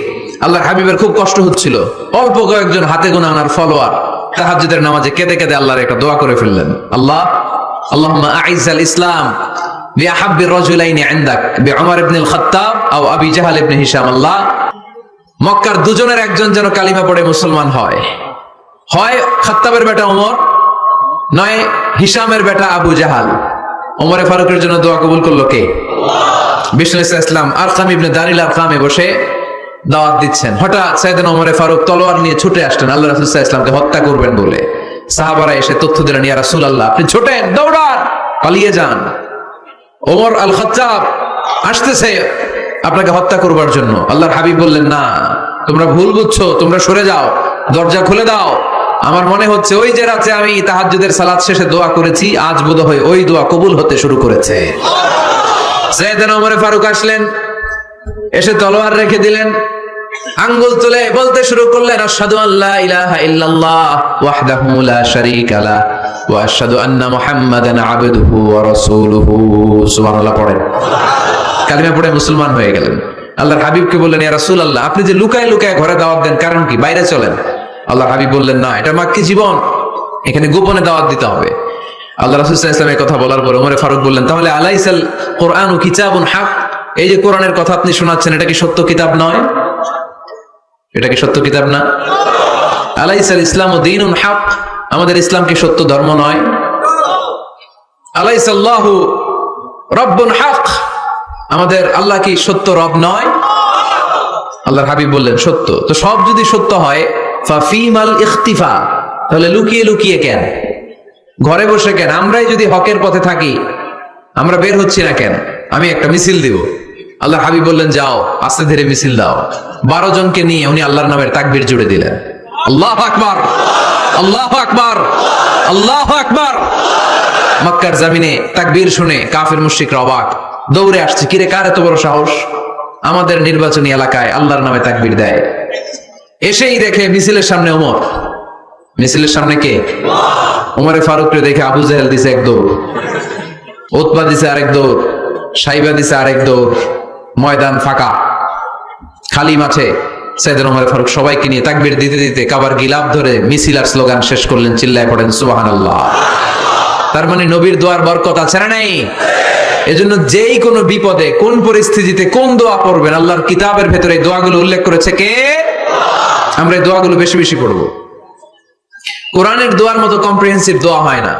আল্লাহর হাবিবের খুব কষ্ট হচ্ছিল। অল্প কয়েকজন হাতে গোনা ওনার ফলোয়ার তাহাজ্জুদের নামাজে কেঁদে কেঁদে আল্লাহর একটা দোয়া করে ফেললেন, আল্লাহুম্মা আইজ্জাল ইসলাম বিআহাব্বির রাজুলাইনি ইনদাক বিউমর ইবনুল খাত্তাব আও আবি জাহল ইবনে হিশাম। আল্লাহ, মক্কার দুজনের একজন যেন কালিমা পড়ে মুসলমান হয়, হয় খাত্তাবের বেটা ওমর, নয় হিশামের বেটা আবু জাহাল। ওমরে ফারুকের জন্য দোয়া কবুল করলো কে? বিষ্ণু ইসলাম আরকাম ইবনে দারিল আরকামে বসে দাওয়াত দিচ্ছেন। হঠাৎ সাইয়েদনা ওমরে ফারুক তলোয়ার নিয়ে ছুটে আসলেন আল্লাহ রাসূল সাল্লাল্লাহু আলাইহি ওয়াসাল্লামকে হত্যা করবেন বলে। সাহাবারা এসে তথ্য দিলেন, ইয়া রাসূলুল্লাহ আপনি ছোটেন, দৌড়ান, পালিয়ে যান, ওমর আল খাত্তাব আসতেছে আপনাকে হত্যা করবার জন্য। আল্লাহর হাবিব বললেন, না তোমরা ভুল বুঝছো, তোমরা সরে যাও, দরজা খুলে দাও। আমার মনে হচ্ছে ওই যে রাতে আমি তাহাজ্জুদের সালাত শেষে দোয়া করেছি, আজ বোধহয় ওই দোয়া কবুল হতে শুরু করেছে। সাইয়েদনা ওমর ফারুক আসলেন, এসে তলোয়ার রেখে দিলেন, আঙ্গুল তুলে বলতে শুরু করলেন, আশহাদু আল্লা ইলাহা ইল্লাল্লাহ ওয়াহদাহু লা শারীকা লাহ ওয়া আশহাদু আন্না মুহাম্মাদান আবদুহু ওয়া রাসূলুহু। সুবহানাল্লাহ পড়েন। কালিমা পড়ে মুসলমান হয়ে গেলেন। আল্লাহর হাবিবকে বললেন, ইয়া রাসূলুল্লাহ আপনি যে লুকায় লুকায় ঘরে দাওয়াত দেন, কারণ কি? বাইরে চলেন। আল্লাহর হাবিব বললেন, না এটা মাক্কি জীবন, এখানে গোপনে দাওয়াত দিতে হবে। আল্লাহ রাসূল সাল্লাল্লাহু আলাইহি ওয়াসাল্লামের কথা বলার পর ওমর ফারুক বললেন, তাহলে আলাইসাল কুরআনু কিতাবুন হক, এই যে কোরআনের কথা আপনি শোনাচ্ছেন এটা কি সত্য কিতাব নয়? এটা কি সত্য কিতাব না? আলাইসাল ইসলামু দীনুন হক, আমাদের ইসলাম কি সত্য ধর্ম নয়? আলাইসাল্লাহু রব্বুন হক, আমাদের আল্লাহ কি সত্য রব নয়? আল্লাহর হাবিব বললেন, সত্য। তো সব যদি সত্য হয় ফাফিমাল ইখতিফা, তাহলে লুকিয়ে লুকিয়ে কেন, ঘরে বসে কেন? আমরাই যদি হকের পথে থাকি আমরা বের হচ্ছি না কেন? আমি একটা মিছিল দিব। আল্লাহর হাবিব বললেন, যাও আস্তে ধীরে মিছিল দাও। 12 জনকে নিয়ে উনি আল্লাহর নামের তাকবীর জুড়ে দিলেন। আল্লাহু আকবার, আল্লাহু আকবার, আল্লাহু আকবার। মক্কার জমিনে তাকবীর শুনে কাফির মুশরিকরা অবাক, দৌড়ে আসছে, কিরে কার এত বড় সাহস আমাদের নির্বাচনী এলাকায় আল্লাহর নামে তাকবীর দেয়। এসেই দেখে মিছিলের সামনে ওমর। মিছিলের সামনে কে? ওমরে ফারুককে দেখে আবু জাহেল দিছে এক দৌড়, উতবা দিছে আরেক দৌড়, সাইবা দিছে আরেক দৌড়, ময়দান ফাঁকা, খালি মাঠে সাইয়েদনা ওমর ফারুক সবাইকে নিয়ে তাকবীর দিতে দিতে কাবার গিলাফ ধরে মিছিল আর স্লোগান শেষ করলেন, চিল্লায় পড়েন সুবহানাল্লাহ। তার মানে নবীর দোয়ার বরকত আছে না নাই? এজন্য যেই কোনো বিপদে কোন পরিস্থিতিতে কোন দোয়া পড়বেন, আল্লাহর কিতাবের ভেতরে এই দোয়াগুলো উল্লেখ করেছে কে? আমরা এই দোয়াগুলো বেশি বেশি পড়বো। কোরআনের দোয়ার মতো কম্প্রিহেন্সিভ দোয়া হয় না।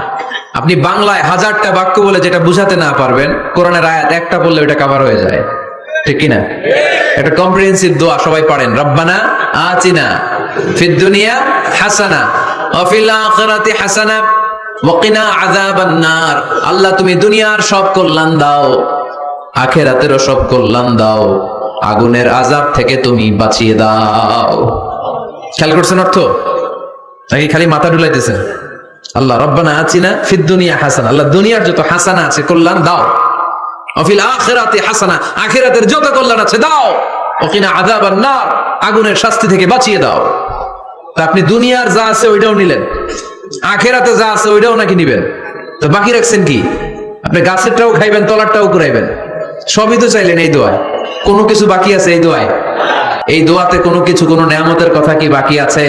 আপনি বাংলায় 1000টা বাক্য বলে যেটা বুঝাতে না পারবেন, কোরআনের আয়াত একটা বললে ওটা কভার হয়ে যায়, ঠিক কিনা? একটা কম্প্রিহেন্সিভ দোয়া সবাই পড়েন, রব্বানা আতিনা ফিদ দুনিয়া হাসানা ওয়া ফিল আখিরাতি হাসানা ওয়া কিনা আযাবান নার। আল্লাহ তুমি দুনিয়ার সব কল্যাণ দাও, আখিরাতেরও সব কল্যাণ দাও, আগুনের আযাব থেকে তুমি বাঁচিয়ে দাও। খেয়াল করছেন অর্থ নাকি খালি মাথা ডুলাইতেছেন? আল্লাহ রব্বানা আতিনা ফিদ দুনিয়া হাসানা, আল্লাহ দুনিয়ার যত হাসানা আছে কল্যাণ দাও, ওয়া ফিল আখিরাতি হাসানা, আখিরাতের যত কল্যাণ আছে দাও, ওয়া কিনা আযাবান নার, আগুনের শাস্তি থেকে বাঁচিয়ে দাও। তা আপনি দুনিয়ার যা আছে ওইটাও নিলেন, আখিরাতে যা আছে ওইটাও নাকি নিবেন, তো বাকি রাখছেন কি? আপনি গাছেরটাও খাইবেন, তলারটাও কুড়াইবেন, সবই তো চাইলেন এই দোয়ায়। কোনো কিছু বাকি আছে এই দোয়ায়? এই দোয়াতে কোনো কিছু, কোনো নেয়ামতের কথা কি বাকি আছে?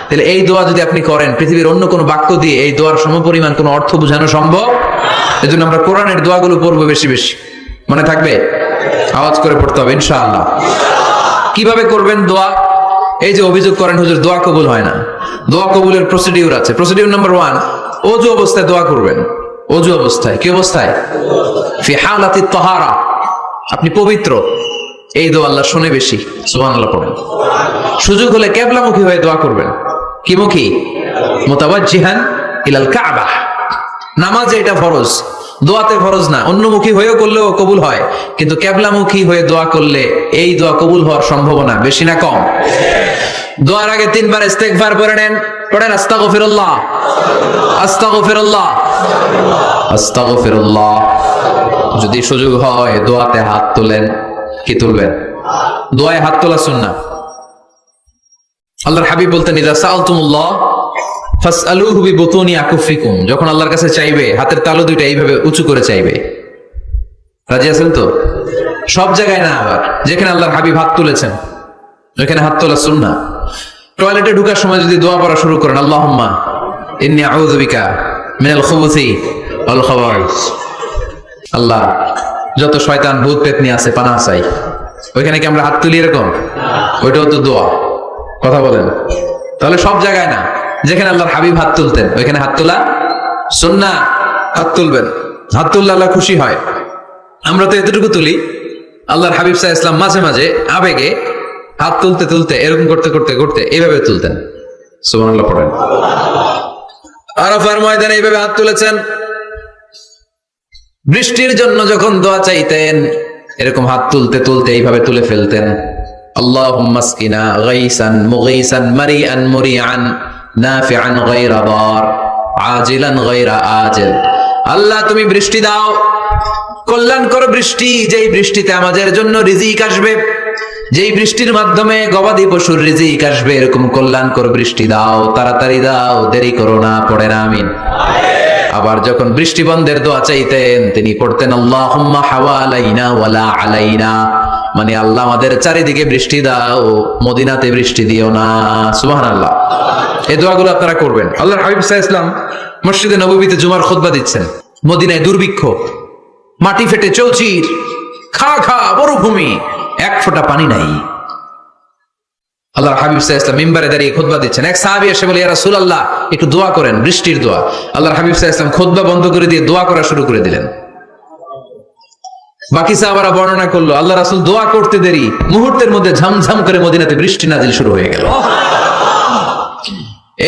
তাহলে এই দোয়া যদি আপনি করেন, পৃথিবীর অন্য কোনো বাক্য দিয়ে এই দোয়ার সমপরিমাণ কোনো অর্থ বোঝানো সম্ভব? এজন্য আমরা কোরআনের দোয়াগুলো পড়বো বেশি বেশি। মনে থাকবে? আওয়াজ করে পড়তে হবে ইনশাআল্লাহ। কিভাবে করবেন দোয়া? এই যে অভিযোগ করেন হুজুর দোয়া কবুল হয় না, দোয়া কবুলের প্রসিডিউর আছে। প্রসিডিউর নাম্বার 1, ওযু অবস্থায় দোয়া করবেন। ওযু অবস্থায়, কি অবস্থায়? ফি হালাতি তাহারা, আপনি পবিত্র, এই দোয়া আল্লাহ শুনে বেশি, সুবহানাল্লাহ পড়েন। সুযোগ হলে কিবলামুখী হয়ে দোয়া করবেন। কি মুখী? মুতাওয়াজ্জিহান ইলাল কাবা। নামাজে এটা ফরজ, দোয়াতে ফরজ না। অন্যমুখী হয়েও করলেও কবুল হয়, কিন্তু কিবলামুখী হয়ে দোয়া করলে এই দোয়া কবুল হওয়ার সম্ভাবনা বেশি না কম? দোয়ার আগে 3 বার ইস্তেগফার পড়ে নেন। পড়েন আস্তাগফিরুল্লাহ, আস্তাগফিরুল্লাহ, আস্তাগফিরুল্লাহ। যদি সুযোগ হয় দোয়াতে হাত তোলেন। কি তুলবেন? দোয়ায় হাত তোলা সুন্নাহ। আল্লাহর হাবিব বলতেন, ইযা সাআলতুমুল্লাহ ফাসআলুহু বিবুতুনি আকুফিকুম। যখন আল্লাহর কাছে চাইবে, হাতের তালু দুইটা এইভাবে উঁচু করে চাইবে। রাজি আছেন তো? সব জায়গায় না, আবার যেখানে আল্লাহর হাবিব হাত তুলেছেন ওখানে হাত তোলা সুন্নাহ। টয়লেটে ঢোকার সময় যদি দোয়া পড়া শুরু করেন, আল্লাহুম্মা ইন্নী আউযু বিকা মিনাল খুবুসি ওয়াল খাবাইস, আল্লাহ যত শয়তান ভূত পেতনি আছে পানাহ চাই। ওইখানে কি আমরা হাত তুলি এরকম? ওইটাও তো দোয়া। কথা বলেন। তাহলে সব জায়গায় না, যেখানে আল্লাহর হাবিব হাত তুলতেন ওইখানে হাত তোলা সুন্নাহ। হাত তুলবেন, হাত তুললে আল্লাহ খুশি হয়। আমরা তো এতটুকু তুলি, আল্লাহর হাবিব সাল্লাল্লাহু আলাইহি ওয়াসাল্লাম মাঝে মাঝে আবেগে হাত তুলতে তুলতে এরকম করতে করতে করতে এইভাবে তুলতেন। সুবহানাল্লাহ পড়েন। আরাফার ময়দানে এইভাবে হাত তুলেছেন। বৃষ্টির জন্য যখন দোয়া চাইতেন এরকম হাত তুলতে তুলতে এইভাবে তুলে ফেলতেন। আল্লাহুম্মা আসকিনা গাইসান মুগীসান মারিআন মুরিআন নাফিআন গায়রা দার আজিলান গায়রা আজিল। আল্লাহ তুমি বৃষ্টি দাও, কল্যাণকর বৃষ্টি, যেই বৃষ্টিতে আমাদের জন্য রিজিক আসবে, যেই বৃষ্টির মাধ্যমে গবাদি পশুর রিজিক আসবে, এরকম কল্যাণকর বৃষ্টি দাও, তাড়াতাড়ি দাও, দেরি করো না। পড়েন আমিন। আবার যখন বৃষ্টি বন্ধের দোয়া চাইতেন তিনি পড়তেন আল্লাহুম্মা হাওয়ালাইনা ওয়ালা আলাইনা, মানে আল্লাহ আমাদের চারিদিকে বৃষ্টি দাও, মদিনাতে বৃষ্টি দিও না। সুবহানাল্লাহ। এই দোয়াগুলো আপনারা করবেন। আল্লাহর হাবিব সাল্লাল্লাহু আলাইহি ওয়াসাল্লাম মসজিদে নববীতে জুমার খুতবা দিচ্ছেন। মদিনায় দুর্ভিক্ষ, মাটি ফেটে চৌচির, খা খা মরুভূমি, এক ফোঁটা পানি নাই। আল্লাহর হাবিব সাল্লাল্লাহু আলাইহি ওয়াসাল্লাম মিম্বারে দাঁড়িয়ে খুতবা দিচ্ছেন। এক সাহাবী এসে বলে, ইয়া রাসূলুল্লাহ একটু দোয়া করেন, বৃষ্টির দোয়া। আল্লাহর হাবিব সাল্লাল্লাহু আলাইহি ওয়াসাল্লাম খুতবা বন্ধ করে দিয়ে দোয়া করা শুরু করে দিলেন। বাকি সাহাবারা বর্ণনা করলো, আল্লাহ রাসূল দোয়া করতে দেরি, মুহূর্তের মধ্যে ঝমঝম করে মদিনাতে বৃষ্টি নাজিল শুরু হয়ে গেল।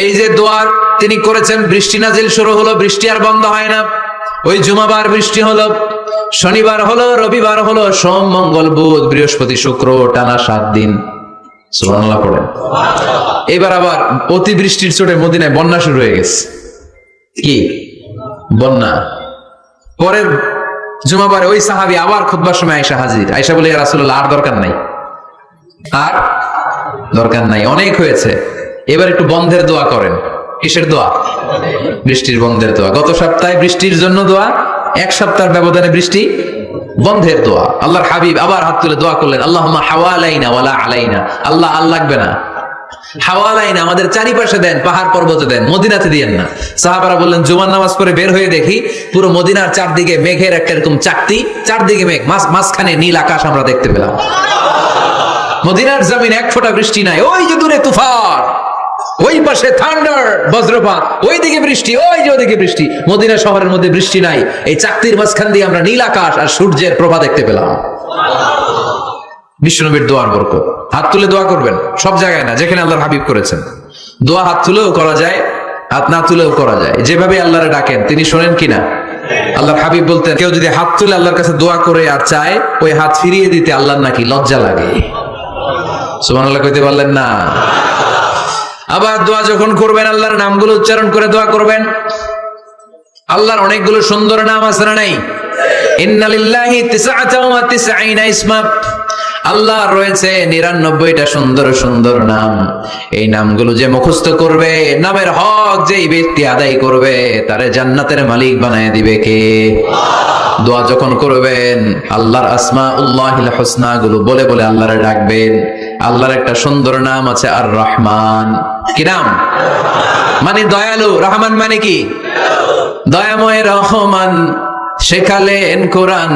এই যে দোয়া তিনি করেছেন, বৃষ্টি নাজিল শুরু হলো, বৃষ্টি আর বন্ধ হয় না। ওই জুমাবার বৃষ্টি হলো, শনিবার হলো, রবিবার হলো, সোম মঙ্গল বুধ বৃহস্পতি শুক্র, টানা 7 দিন। সুবহানাল্লাহ পড়েন। এবার আবার অতিবৃষ্টির চোটে মদিনায় বন্যা শুরু হয়ে গেছে। কি বন্যা? পরের জুমাবারে ওই সাহাবী আবার খুতবার সময় আয়েশা হাজির। আয়েশা বলে, ইয়া রাসূলুল্লাহ আর দরকার নাই, আর দরকার নাই, অনেক হয়েছে, এবার একটু বন্ধের দোয়া করেন। কিসের দোয়া? বৃষ্টির বন্ধের দোয়া। গত সপ্তাহে বৃষ্টির জন্য দোয়া, 1 সপ্তাহের ব্যবধানে বৃষ্টি বন্ধের দোয়া। আল্লাহর হাবিব আবার হাত তুলে দোয়া করলেন, আল্লাহুম্মা হাওয়ালাইনা ওয়ালা আলাইনা। আল্লাহ লাগবে না, হাওয়ালাইনা আমাদের চারিপাশে দেন, পাহাড় পর্বতে দেন, মদিনাতে দিয়েন না। সাহাবারা বললেন, জুমার নামাজ পড়ে বের হয়ে দেখি পুরো মদিনার চারদিকে মেঘের একটা এরকম চাকতি, চারদিকে মেঘ, মাঝখানে নীল আকাশ আমরা দেখতে পেলাম। মদিনার জমিন এক ফোঁটা বৃষ্টি নাই, ওই যে দূরে তুফান, ওই পাশে থান্ডার বজ্রপাত, ওইদিকে বৃষ্টি, ওই যে ওদিকে বৃষ্টি। মদিনা শহরের মধ্যে বৃষ্টি নাই, এই চাকতির মাঝখান দিয়ে আমরা নীল আকাশ আর সূর্যের প্রভা দেখতে পেলাম। বিশ্বনবীর দোয়ার বরকত। হাত তুলে দোয়া করবেন, সব জায়গায় না, যেখানে আল্লাহর হাবিব করেছেন। দোয়া হাত তুলেও করা যায়, হাত না তুলেও করা যায়, যেভাবে আল্লাহরে ডাকেন তিনি শোনেন কিনা। আল্লাহর হাবিব বলতেন, কেউ যদি হাত তুলে আল্লাহর কাছে দোয়া করে আর চায়, ওই হাত ফিরিয়ে দিতে আল্লাহর নাকি লজ্জা লাগে। সুবহানাল্লাহ কইতে পারলেন না? আবার দোয়া যখন করবেন আল্লাহর নামগুলো উচ্চারণ করে দোয়া করবেন। আল্লাহর অনেকগুলো সুন্দর নাম আছে না নাই? ইন্না লিল্লাহি 99 ইসমা। আল্লাহর রয়েছে 99টা সুন্দর সুন্দর নাম। এই নামগুলো যে মুখস্থ করবে, নামের হক যেই ব্যক্তি আদায় করবে, তারে জান্নাতের মালিক বানায় দিবে কে? দোয়া যখন করবেন আল্লাহর আসমাউল্লাহিল হুসনা গুলো বলে বলে আল্লাহরে ডাকবেন। আল্লাহর একটা সুন্দর নাম আছে আর রহমান। কি নাম? মানে দয়ালু। রহমান মানে কি? দয়াময়। রহমান শেখালেন কোরআন,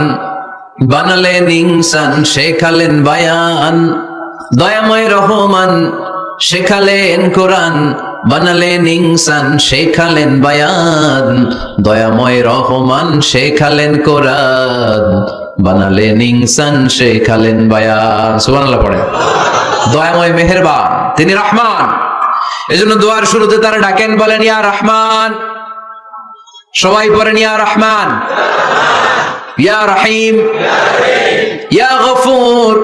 বানালেন ইনসান, শেখালেন বায়ান। দয়াময় রহমান শেখালেন কোরআন, বানালেন ইনসান, শেখালেন বায়ান। দয়াময় রহমান শেখালেন কোরআন, বানালেন ইনসান, শেখালেন বায়ান। সুবহানাল্লাহ পড়ে। দয়াময় মেহেরবান, তিনি রহমান। এজন্য দোয়ার শুরুতে তারা ডাকেন, বলেন ইয়া রহমান। সবাই পড়েন ইয়া রহমান, ইয়া রহিম, ইয়া গফুর,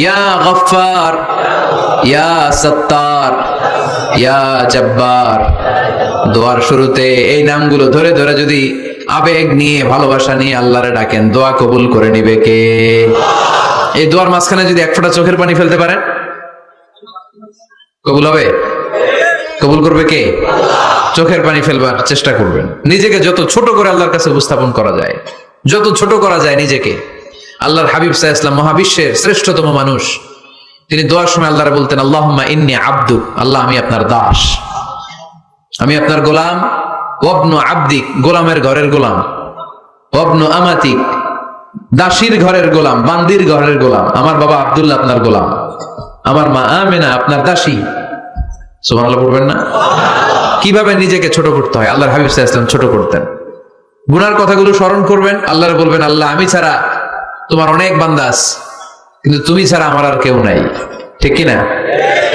ইয়া গফফার, ইয়া সত্তার, ইয়া জব্বার। দোয়ার শুরুতে এই নামগুলো ধরে ধরে যদি আবেগ নিয়ে, ভালোবাসা নিয়ে আল্লাহরে ডাকেন, দোয়া কবুল করে নিবে কে? এই দোয়ার মাঝখানে যদি এক ফোঁটা চোখের পানি ফেলতে পারেন, কবুল হবে? কবুল করবে কে? চোখের পানি ফেলবার চেষ্টা করবেন। নিজেকে যত ছোট করে আল্লাহর কাছে উপস্থাপন করা যায়, যত ছোট করা যায় নিজেকে। আল্লাহর হাবিব সাল্লাল্লাহু আলাইহি ওয়াসাল্লাম মহাবিশ্বের শ্রেষ্ঠতম মানুষ, তিনি দোয়ার সময় আল্লাহরে বলতেন, আল্লাহুম্মা ইন্নী আবদুক। আল্লাহ আমি আপনার দাস, আমি আপনার গোলাম। ওয়াবনু আবদিক, গোলামের ঘরের গোলাম। ওয়াবনু আমাতিক, দাসীর ঘরের গোলাম, বান্দির ঘরের গোলাম। আমার বাবা আব্দুল্লাহ আপনার গোলাম, আমার মা আমেনা আপনার দাসী। সুবহানাল্লাহ পড়বেন না? কিভাবে নিজেকে ছোট করতে হয় আল্লাহর হাবিব সাল্লাল্লাহু আলাইহি ওয়াসাল্লাম ছোট করতেন। গুনার কথাগুলো স্মরণ করবেন, আল্লাহরে বলবেন, আল্লাহ আমি ছাড়া তোমার অনেক বান্দা আছে, কিন্তু তুমি ছাড়া আমার আর কেউ নাই। ঠিক কিনা?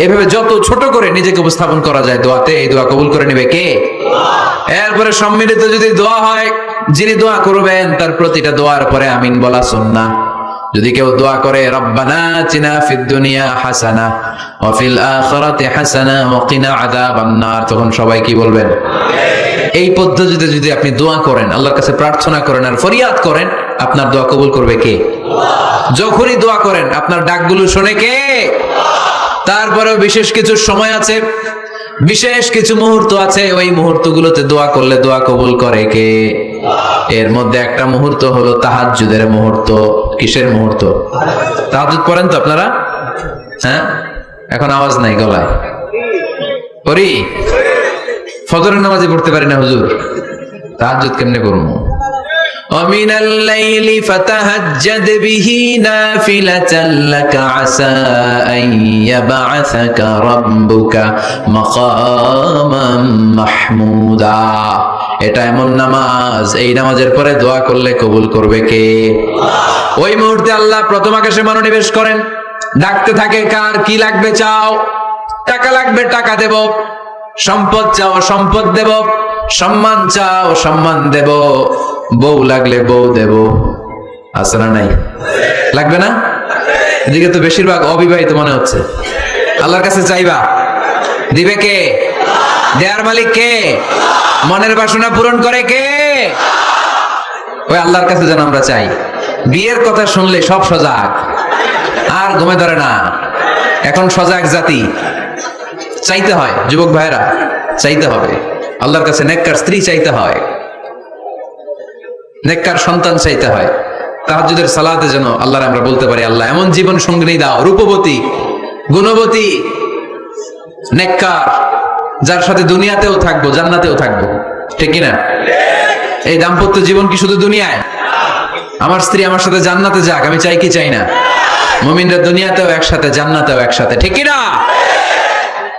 এভাবে যত ছোট করে নিজেকে উপস্থাপন করা যায় দোয়াতে, এই দোয়া কবুল করে নেবে কে? এরপরে সম্মিলিত যদি দোয়া হয়, যিনি দোয়া করবেন তার প্রতিটা দোয়ার পরে আমিন বলা সুন্নাহ। যদি কেউ দোয়া করে রব্বানা আতিনা ফিদ দুনিয়া হাসানা ওয়া ফিল আখিরাতি হাসানা ওয়া কিনা আযাবান নার, তখন সবাই কি বলবেন? এই পদ্ধতিতে যদি আপনি দোয়া করেন, আল্লাহর কাছে প্রার্থনা করেন আর ফরিয়াদ করেন, আপনার দোয়া কবুল করবে কে? যখনই দোয়া করেন আপনার ডাকগুলো শোনে কে? তারপরেও বিশেষ কিছু সময় আছে, বিশেষ কিছু মুহূর্ত আছে, ওই মুহূর্তগুলোতে দোয়া করলে দোয়া কবুল করে কে? এর মধ্যে একটা মুহূর্ত হলো তাহাজ্জুদের মুহূর্ত। কিসের মুহূর্ত? তাহাজ্জুদ পড়েন তো আপনারা? হ্যাঁ, এখন আওয়াজ নাই গলায়। পড়ি? ফজরের নামাজে পড়তে পারি না হুজুর, তাহাজ্জুদ কেমনে করবো? ومن الليل فتهجد به نافلة لك عسى أن يبعثك ربك مقاما محمودا। এটা এমন নামাজ, এই নামাজের পরে দোয়া করলে কবুল করবে কে? ওই মুহূর্তে আল্লাহ প্রথম আকাশে মনোনিবেশ করেন, ডাকতে থাকে, কার কি লাগবে চাও? টাকা লাগবে টাকা দেব, সম্পদ চাও সম্পদ দেব, সম্মান চাও সম্মান দেব, বউ লাগলে বউ দেব। আছে না নাই? লাগবে না? এদিকে তো বেশিরভাগ অবিবাহিত মনে হচ্ছে। আল্লাহর কাছে চাইবা, দিবে কে? দেয়ার মালিক কে? মনের বাসনা পূরণ করে কে? ওই আল্লাহর কাছে যেন আমরা চাই। বিয়ের কথা শুনলে সব সজাগ, আর ঘুমে ধরে না। এখন সজাগ জাতি, চাইতে হয়। যুবক ভাইরা চাইতে হবে আল্লাহর কাছে, নেককার স্ত্রী চাইতে হয়, নেককার সন্তান চাইতে হয়। তাহাজ্জুদের সালাতে যেন আল্লাহর আমরা বলতে পারি, আল্লাহ এমন জীবন সঙ্গিনী দাও, রূপবতী, গুণবতী, নেককার, যার সাথে দুনিয়াতেও থাকবো, জান্নাতেও থাকবো। ঠিক কিনা? এই দাম্পত্য জীবন কি শুধু দুনিয়ায়? আমার স্ত্রী আমার সাথে জান্নাতে যাক, আমি চাই কি চাই না? মুমিনরা দুনিয়াতেও একসাথে, জান্নাতেও একসাথে। ঠিক কিনা?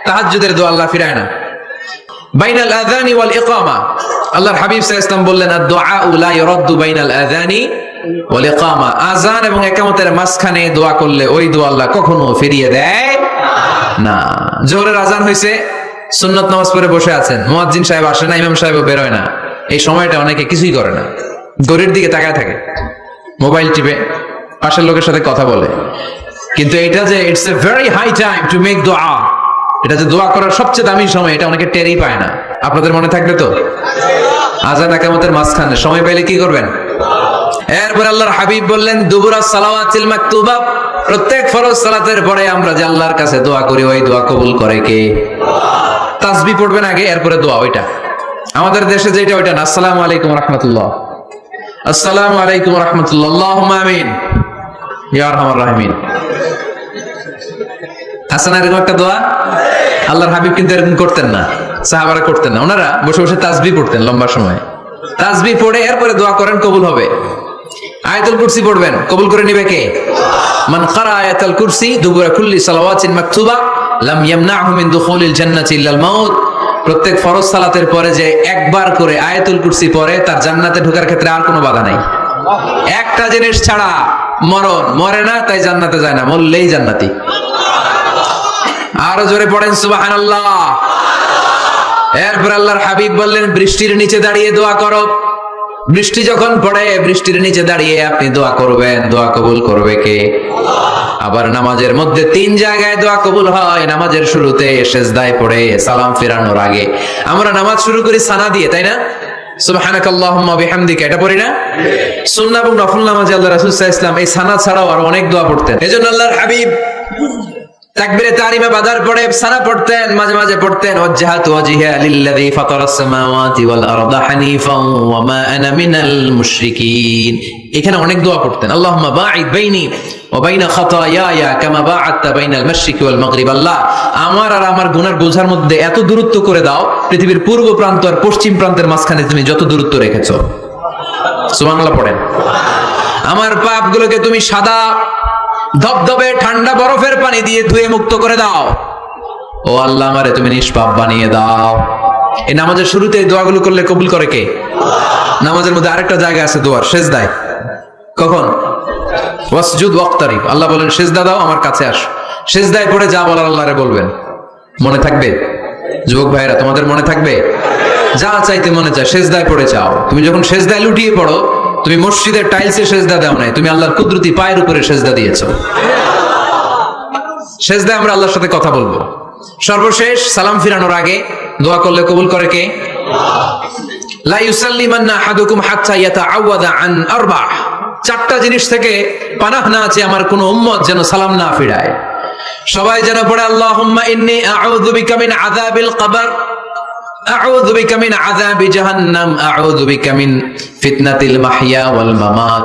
তাহাজ্জুদের দোয়া আল্লাহ ফিরায় না। বাইনাল আযানি ওয়াল ইকামা, আল্লাহর হাবিব সাল্লাল্লাহু আলাইহি ওয়াসাল্লাম বললেন, আদ-দুআউ লা ইউরাদ্দু বাইনাল আযানি ওয়াল ইকামা, আযান এবং ইকামতের মাঝখানে দোয়া করলে ওই দোয়া আল্লাহ কখনো ফিরিয়ে দেয় না। জোহরের আযান হইছে, সুন্নাত নামাজ পড়ে বসে আছেন, মুয়াজ্জিন সাহেব আসে না, ইমাম সাহেবও বের হয় না, এই সময়টা অনেকে কিছুই করে না, ঘড়ির দিকে তাকায় থাকে, মোবাইল টিপে, পাশের লোকের সাথে কথা বলে। কিন্তু এটা যে it's a very high time to make দোয়া, এটা যে দোয়া করার সবচেয়ে দামি সময়, এটা অনেকে টেরই পায় না। আপনাদের মনে থাকবে তো? আযান ইকামতের মাঝখানে সময় পাইলে কি করবেন? এরপর আল্লাহর হাবিব বললেন, দুবুরা সালাওয়াতিল মাকতুবা, প্রত্যেক ফরজ সালাতের পরে আমরা যে আল্লাহর কাছে দোয়া করি, ওই দোয়া কবুল করে কে? তাসবিহ পড়বেন আগে, এরপরে দোয়া। ওইটা আমাদের দেশে যেটা, ওইটা না। আসসালামু আলাইকুম রাহমাতুল্লাহ, আসসালামু আলাইকুম রাহমাতুল্লাহ, আল্লাহুম্মা আমিন ইয়া আরহামার রাহিমিন। হাসান এরকম একটা দোয়া আল্লাহর হাবিব কিন্তু এরকম করতেন না, সাহাবারা করতেন না। ওনারা বসে বসে তাসবিহ পড়তেন লম্বা সময়। তাসবিহ পড়ে এরপরে দোয়া করেন, কবুল হবে। আয়াতুল কুরসি পড়বেন, কবুল করে নিবে কে? মান ক্বারা আয়াতুল কুরসি দুবুরা কুল্লি সালাওয়াতিন মাকতুবা লাম ইয়ামনাহু মিন দুখুলিল জান্নাতি ইল্লাল মাউত, প্রত্যেক ফরজ সালাতের পরে যে একবার করে আয়াতুল কুরসি পড়ে, তার জান্নাতে ঢোকার ক্ষেত্রে আর কোনো বাধা নাই। একটা জিনিস ছাড়া, মরণ, মরে না তাই জান্নাতে যায় না, মরলেই জান্নাতি। আরো জোরে পড়েন সুবহানাল্লাহ। এরপর আল্লাহর হাবিব বললেন, বৃষ্টির নিচে দাঁড়িয়ে দোয়া করো। বৃষ্টি যখন পড়ে, বৃষ্টির নিচে দাঁড়িয়ে আপনি দোয়া করবেন, দোয়া কবুল করবে কে? আবার নামাজের মধ্যে 3 জায়গায় দোয়া কবুল হয়। নামাজের শুরুতে, সেজদায় পড়ে, সালাম ফেরানোর আগে। আমরা নামাজ শুরু করি সানা দিয়ে, তাই না? সুবহানাকাল্লাহুম্মা বিহামদিকা, এটা পড়ি না? সুন্নাহ এবং নফল নামাজে আল্লাহ রাসূল সাল্লাল্লাহু আলাইহি ওয়াসাল্লাম এই সানা ছাড়াও আরো অনেক দোয়া পড়তেন। এজন্য আল্লাহর হাবিব তাকবীরে তাহরিমে বাঁধার পরে সানা পড়তেন, মাঝে মাঝে পড়তেন, ওয়াজহাতু ওয়াজহিয়া লিল্লাযী ফাতারাস সামাওয়াতি ওয়াল আরদা হানিফান ওয়া মা আনা মিনাল মুশরিকিন। এখানে অনেক দোয়া পড়তেন। আল্লাহুম্মা বাঈদ বাইনি ওয়া বাইনা খাতায়ায়া কামা বাআদতা বাইনাল মাশরিকি ওয়াল মাগরিব। আল্লাহ, আমার আর আমার গুনার বোঝার মধ্যে এত দূরত্ব করে দাও, পৃথিবীর পূর্ব প্রান্ত আর পশ্চিম প্রান্তের মাঝখানে তুমি যত দূরত্ব রেখেছো। সুবহানাল্লাহ পড়েন। আমার পাপগুলোকে তুমি সাদা ধবধবে ঠান্ডা বরফের পানি দিয়ে ধুয়ে মুক্ত করে দাও। ও আল্লাহ, আমারে তুমি নিষ্পাপ বানিয়ে দাও। এই নামাজের শুরুতে এই দোয়াগুলো করলে কবুল করে কে? নামাজের মধ্যে আরেকটা জায়গা আছে দোয়ার, সেজদায়। কখন? ওয়াসজুদ ওয়াক্তারিব। আল্লাহ বলেন, সেজদা দাও, আমার কাছে আসো। সেজদায় পড়ে যা বলার আল্লাহরে বলবেন। মনে থাকবে? যুবক ভাইরা, তোমাদের মনে থাকবে? যা চাইতে মনে চায় সেজদায় পড়ে চাও। তুমি যখন সেজদায় লুটিয়ে পড়ো, তুমি মসজিদের টাইলসে সেজদা দাও নাই, তুমি আল্লাহর কুদরতি পায়ের উপরে সেজদা দিয়েছো। সেজদায় আমরা আল্লাহর সাথে কথা বলবো। সর্বশেষ সালাম ফিরানোর আগে দোয়া করলে কবুল করে কে? লা ইউসাল্লিমান্না আহাদুকুম হাত্তা ইয়াতাআওয়াদা আন আরবা'। 4টা জিনিস থেকে পানাহ না আছে আমার কোন উম্মত যেন সালাম না ফিরায়। সবাই যেন পড়ে, আল্লাহুম্মা ইন্নী আউযু বিকা মিন আযাবিল কবর, আউযু বিকা মিন আযাবি জাহান্নাম, আউযু বিকা মিন ফিতনাতিল মাহইয়া ওয়াল মামাত,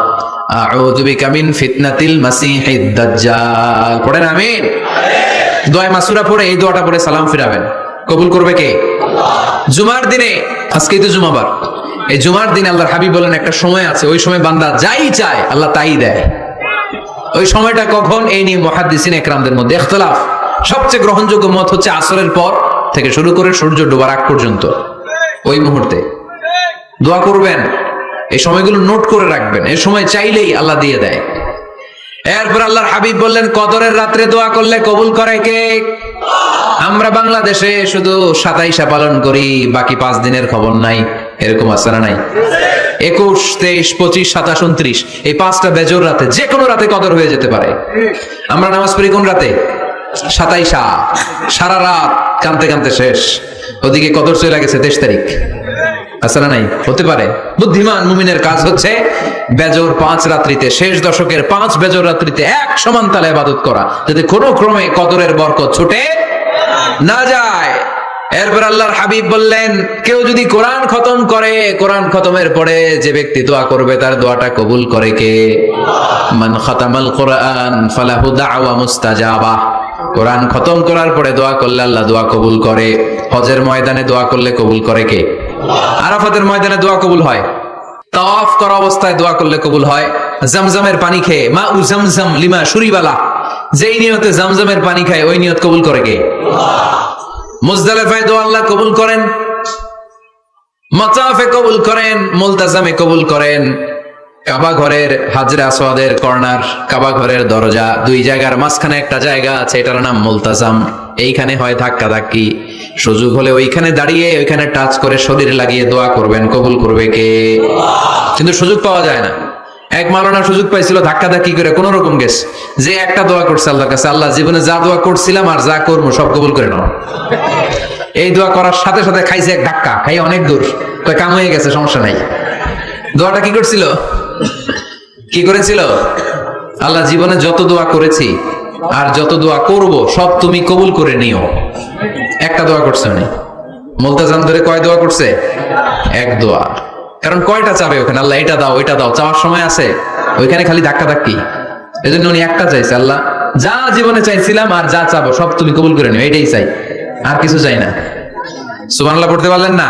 আউযু বিকা মিন ফিতনাতিল মাসিহিদ দাজ্জাল। পড়েন আমিন। দোয়া মাসুরা পড়ে এই দোয়াটা পড়ে সালাম ফিরাবেন, কবুল করবে কে? আল্লাহ। জুমার দিনে, আজকেই তো জুমাবার, এই জুমার দিনে আল্লাহর হাবিব বলেন একটা সময় আছে, ওই সময় বান্দা যাই চায় আল্লাহ তাই দেয়। ওই সময়টা কখন? এই নিয়ে মুহাদ্দিসিন ইকরামদের মধ্যে ইখতিলাফ। সবচেয়ে গ্রহণযোগ্য মত হচ্ছে আসরের পর থেকে শুরু করে সূর্য ডোবার আগ পর্যন্ত, ওই মুহূর্তে দোয়া করবেন। এই সময়গুলো নোট করে রাখবেন, এই সময় চাইলেই আল্লাহ দিয়ে দেয়। এরপর আল্লাহর হাবিব বললেন, কদরের রাত্রে দোয়া করলে কবুল করে কে? আমরা বাংলাদেশে শুধু 27 পালন করি, বাকি 5 দিনের খবর নাই, এরকম আছে না নাই? 21, 23, 25, 27, 29 এই 5টা বেজোর রাতে, যে কোনো রাতে কদর হয়ে যেতে পারে। আমরা নামাজ পড়ি কোন রাতে? 27। সারা রাত কানতে কানতে শেষ, ওদিকে কদর চলে গেছে 23 তারিখ। আছে না নাই? হতে পারে। বুদ্ধিমান মুমিনের কাজ হচ্ছে বেজোর 5 রাত্রিতে, শেষ দশকের 5 বেজোর রাত্রিতে এক সমান তালে ইবাদত করা, যাতে কোনো ক্রমে কদরের বরকত ছুটে না যায়। এরপর আল্লাহর হাবিব বললেন, কেউ যদি কোরআন খতম করে, কোরআন খতমের পরে যে ব্যক্তি দোয়া করবে তার দোয়াটা কবুল করে কে? মান খাতামাল কোরআন ফালাহু দাওয়া মুস্তাজাবা। কোরআন খতম করার পরে দোয়া করলে আল্লাহ দোয়া কবুল করে। হজের ময়দানে দোয়া করলে কবুল করে কে? আরাফাতের ময়দানে দোয়া কবুল হয়। তাওয়াফ করা অবস্থায় দোয়া করলে কবুল হয়। জামজামের পানি খেয়ে, মা উ জামজাম লিমা শুরিবালা, যেই নিয়তে জামজামের পানি খায় ওই নিয়ত কবুল করে কে? মুজদালিফায় দোয়া আল্লাহ কবুল করেন, মাতাফে কবুল করেন, মুলতাজামে কবুল করেন। কাবা ঘরের হাজরে আসওয়াদের কর্নার, কাবা ঘরের দরজা, দুই জায়গার মাঝখানে একটা জায়গা আছে, এটার নাম মুলতাজাম। এইখানে হয় ধাক্কা ধাক্কি, সুযোগ হলে ওইখানে দাঁড়িয়ে ওইখানে টাচ করে শরীর লাগিয়ে দোয়া করবেন, কবুল করবে কে? কিন্তু সুযোগ পাওয়া যায় না। এক মাওলানা সুযোগ পাইছিল ধাক্কা ধাক্কি করে কোন রকম গেছে, যে একটা দোয়া করছে আল্লাহর কাছে, আল্লাহ জীবনে যা দোয়া করছিলাম আর যা করবো সব কবুল করে নাও। এই দোয়া করার সাথে সাথে খাইছে এক ধাক্কা, খাই অনেক দূর, কয় কাম হয়ে গেছে, সমস্যা নাই। দোয়াটা কি করছিল? কি করেছিল? আল্লাহ জীবনে যত দোয়া করেছি আর যত দোয়া করব সব তুমি কবুল করে নিও। একটা দোয়া করছে উনি, মুলতাজাম ধরে কয় দোয়া করছে? এক দোয়া। কারণ কয়টা চাবে ওখানে? আল্লাহ এটা দাও ওইটা দাও, চাওয়ার সময় আছে? ওইখানে খালি ধাক্কা ধাক্কি। এই জন্য উনি একটা চাইছে, আল্লাহ যা জীবনে চাইছিলাম আর যা চাবো সব তুমি কবুল করে নিও, এটাই চাই, আর কিছু চাই না। সুবহানাল্লাহ পড়তে পারলেন না?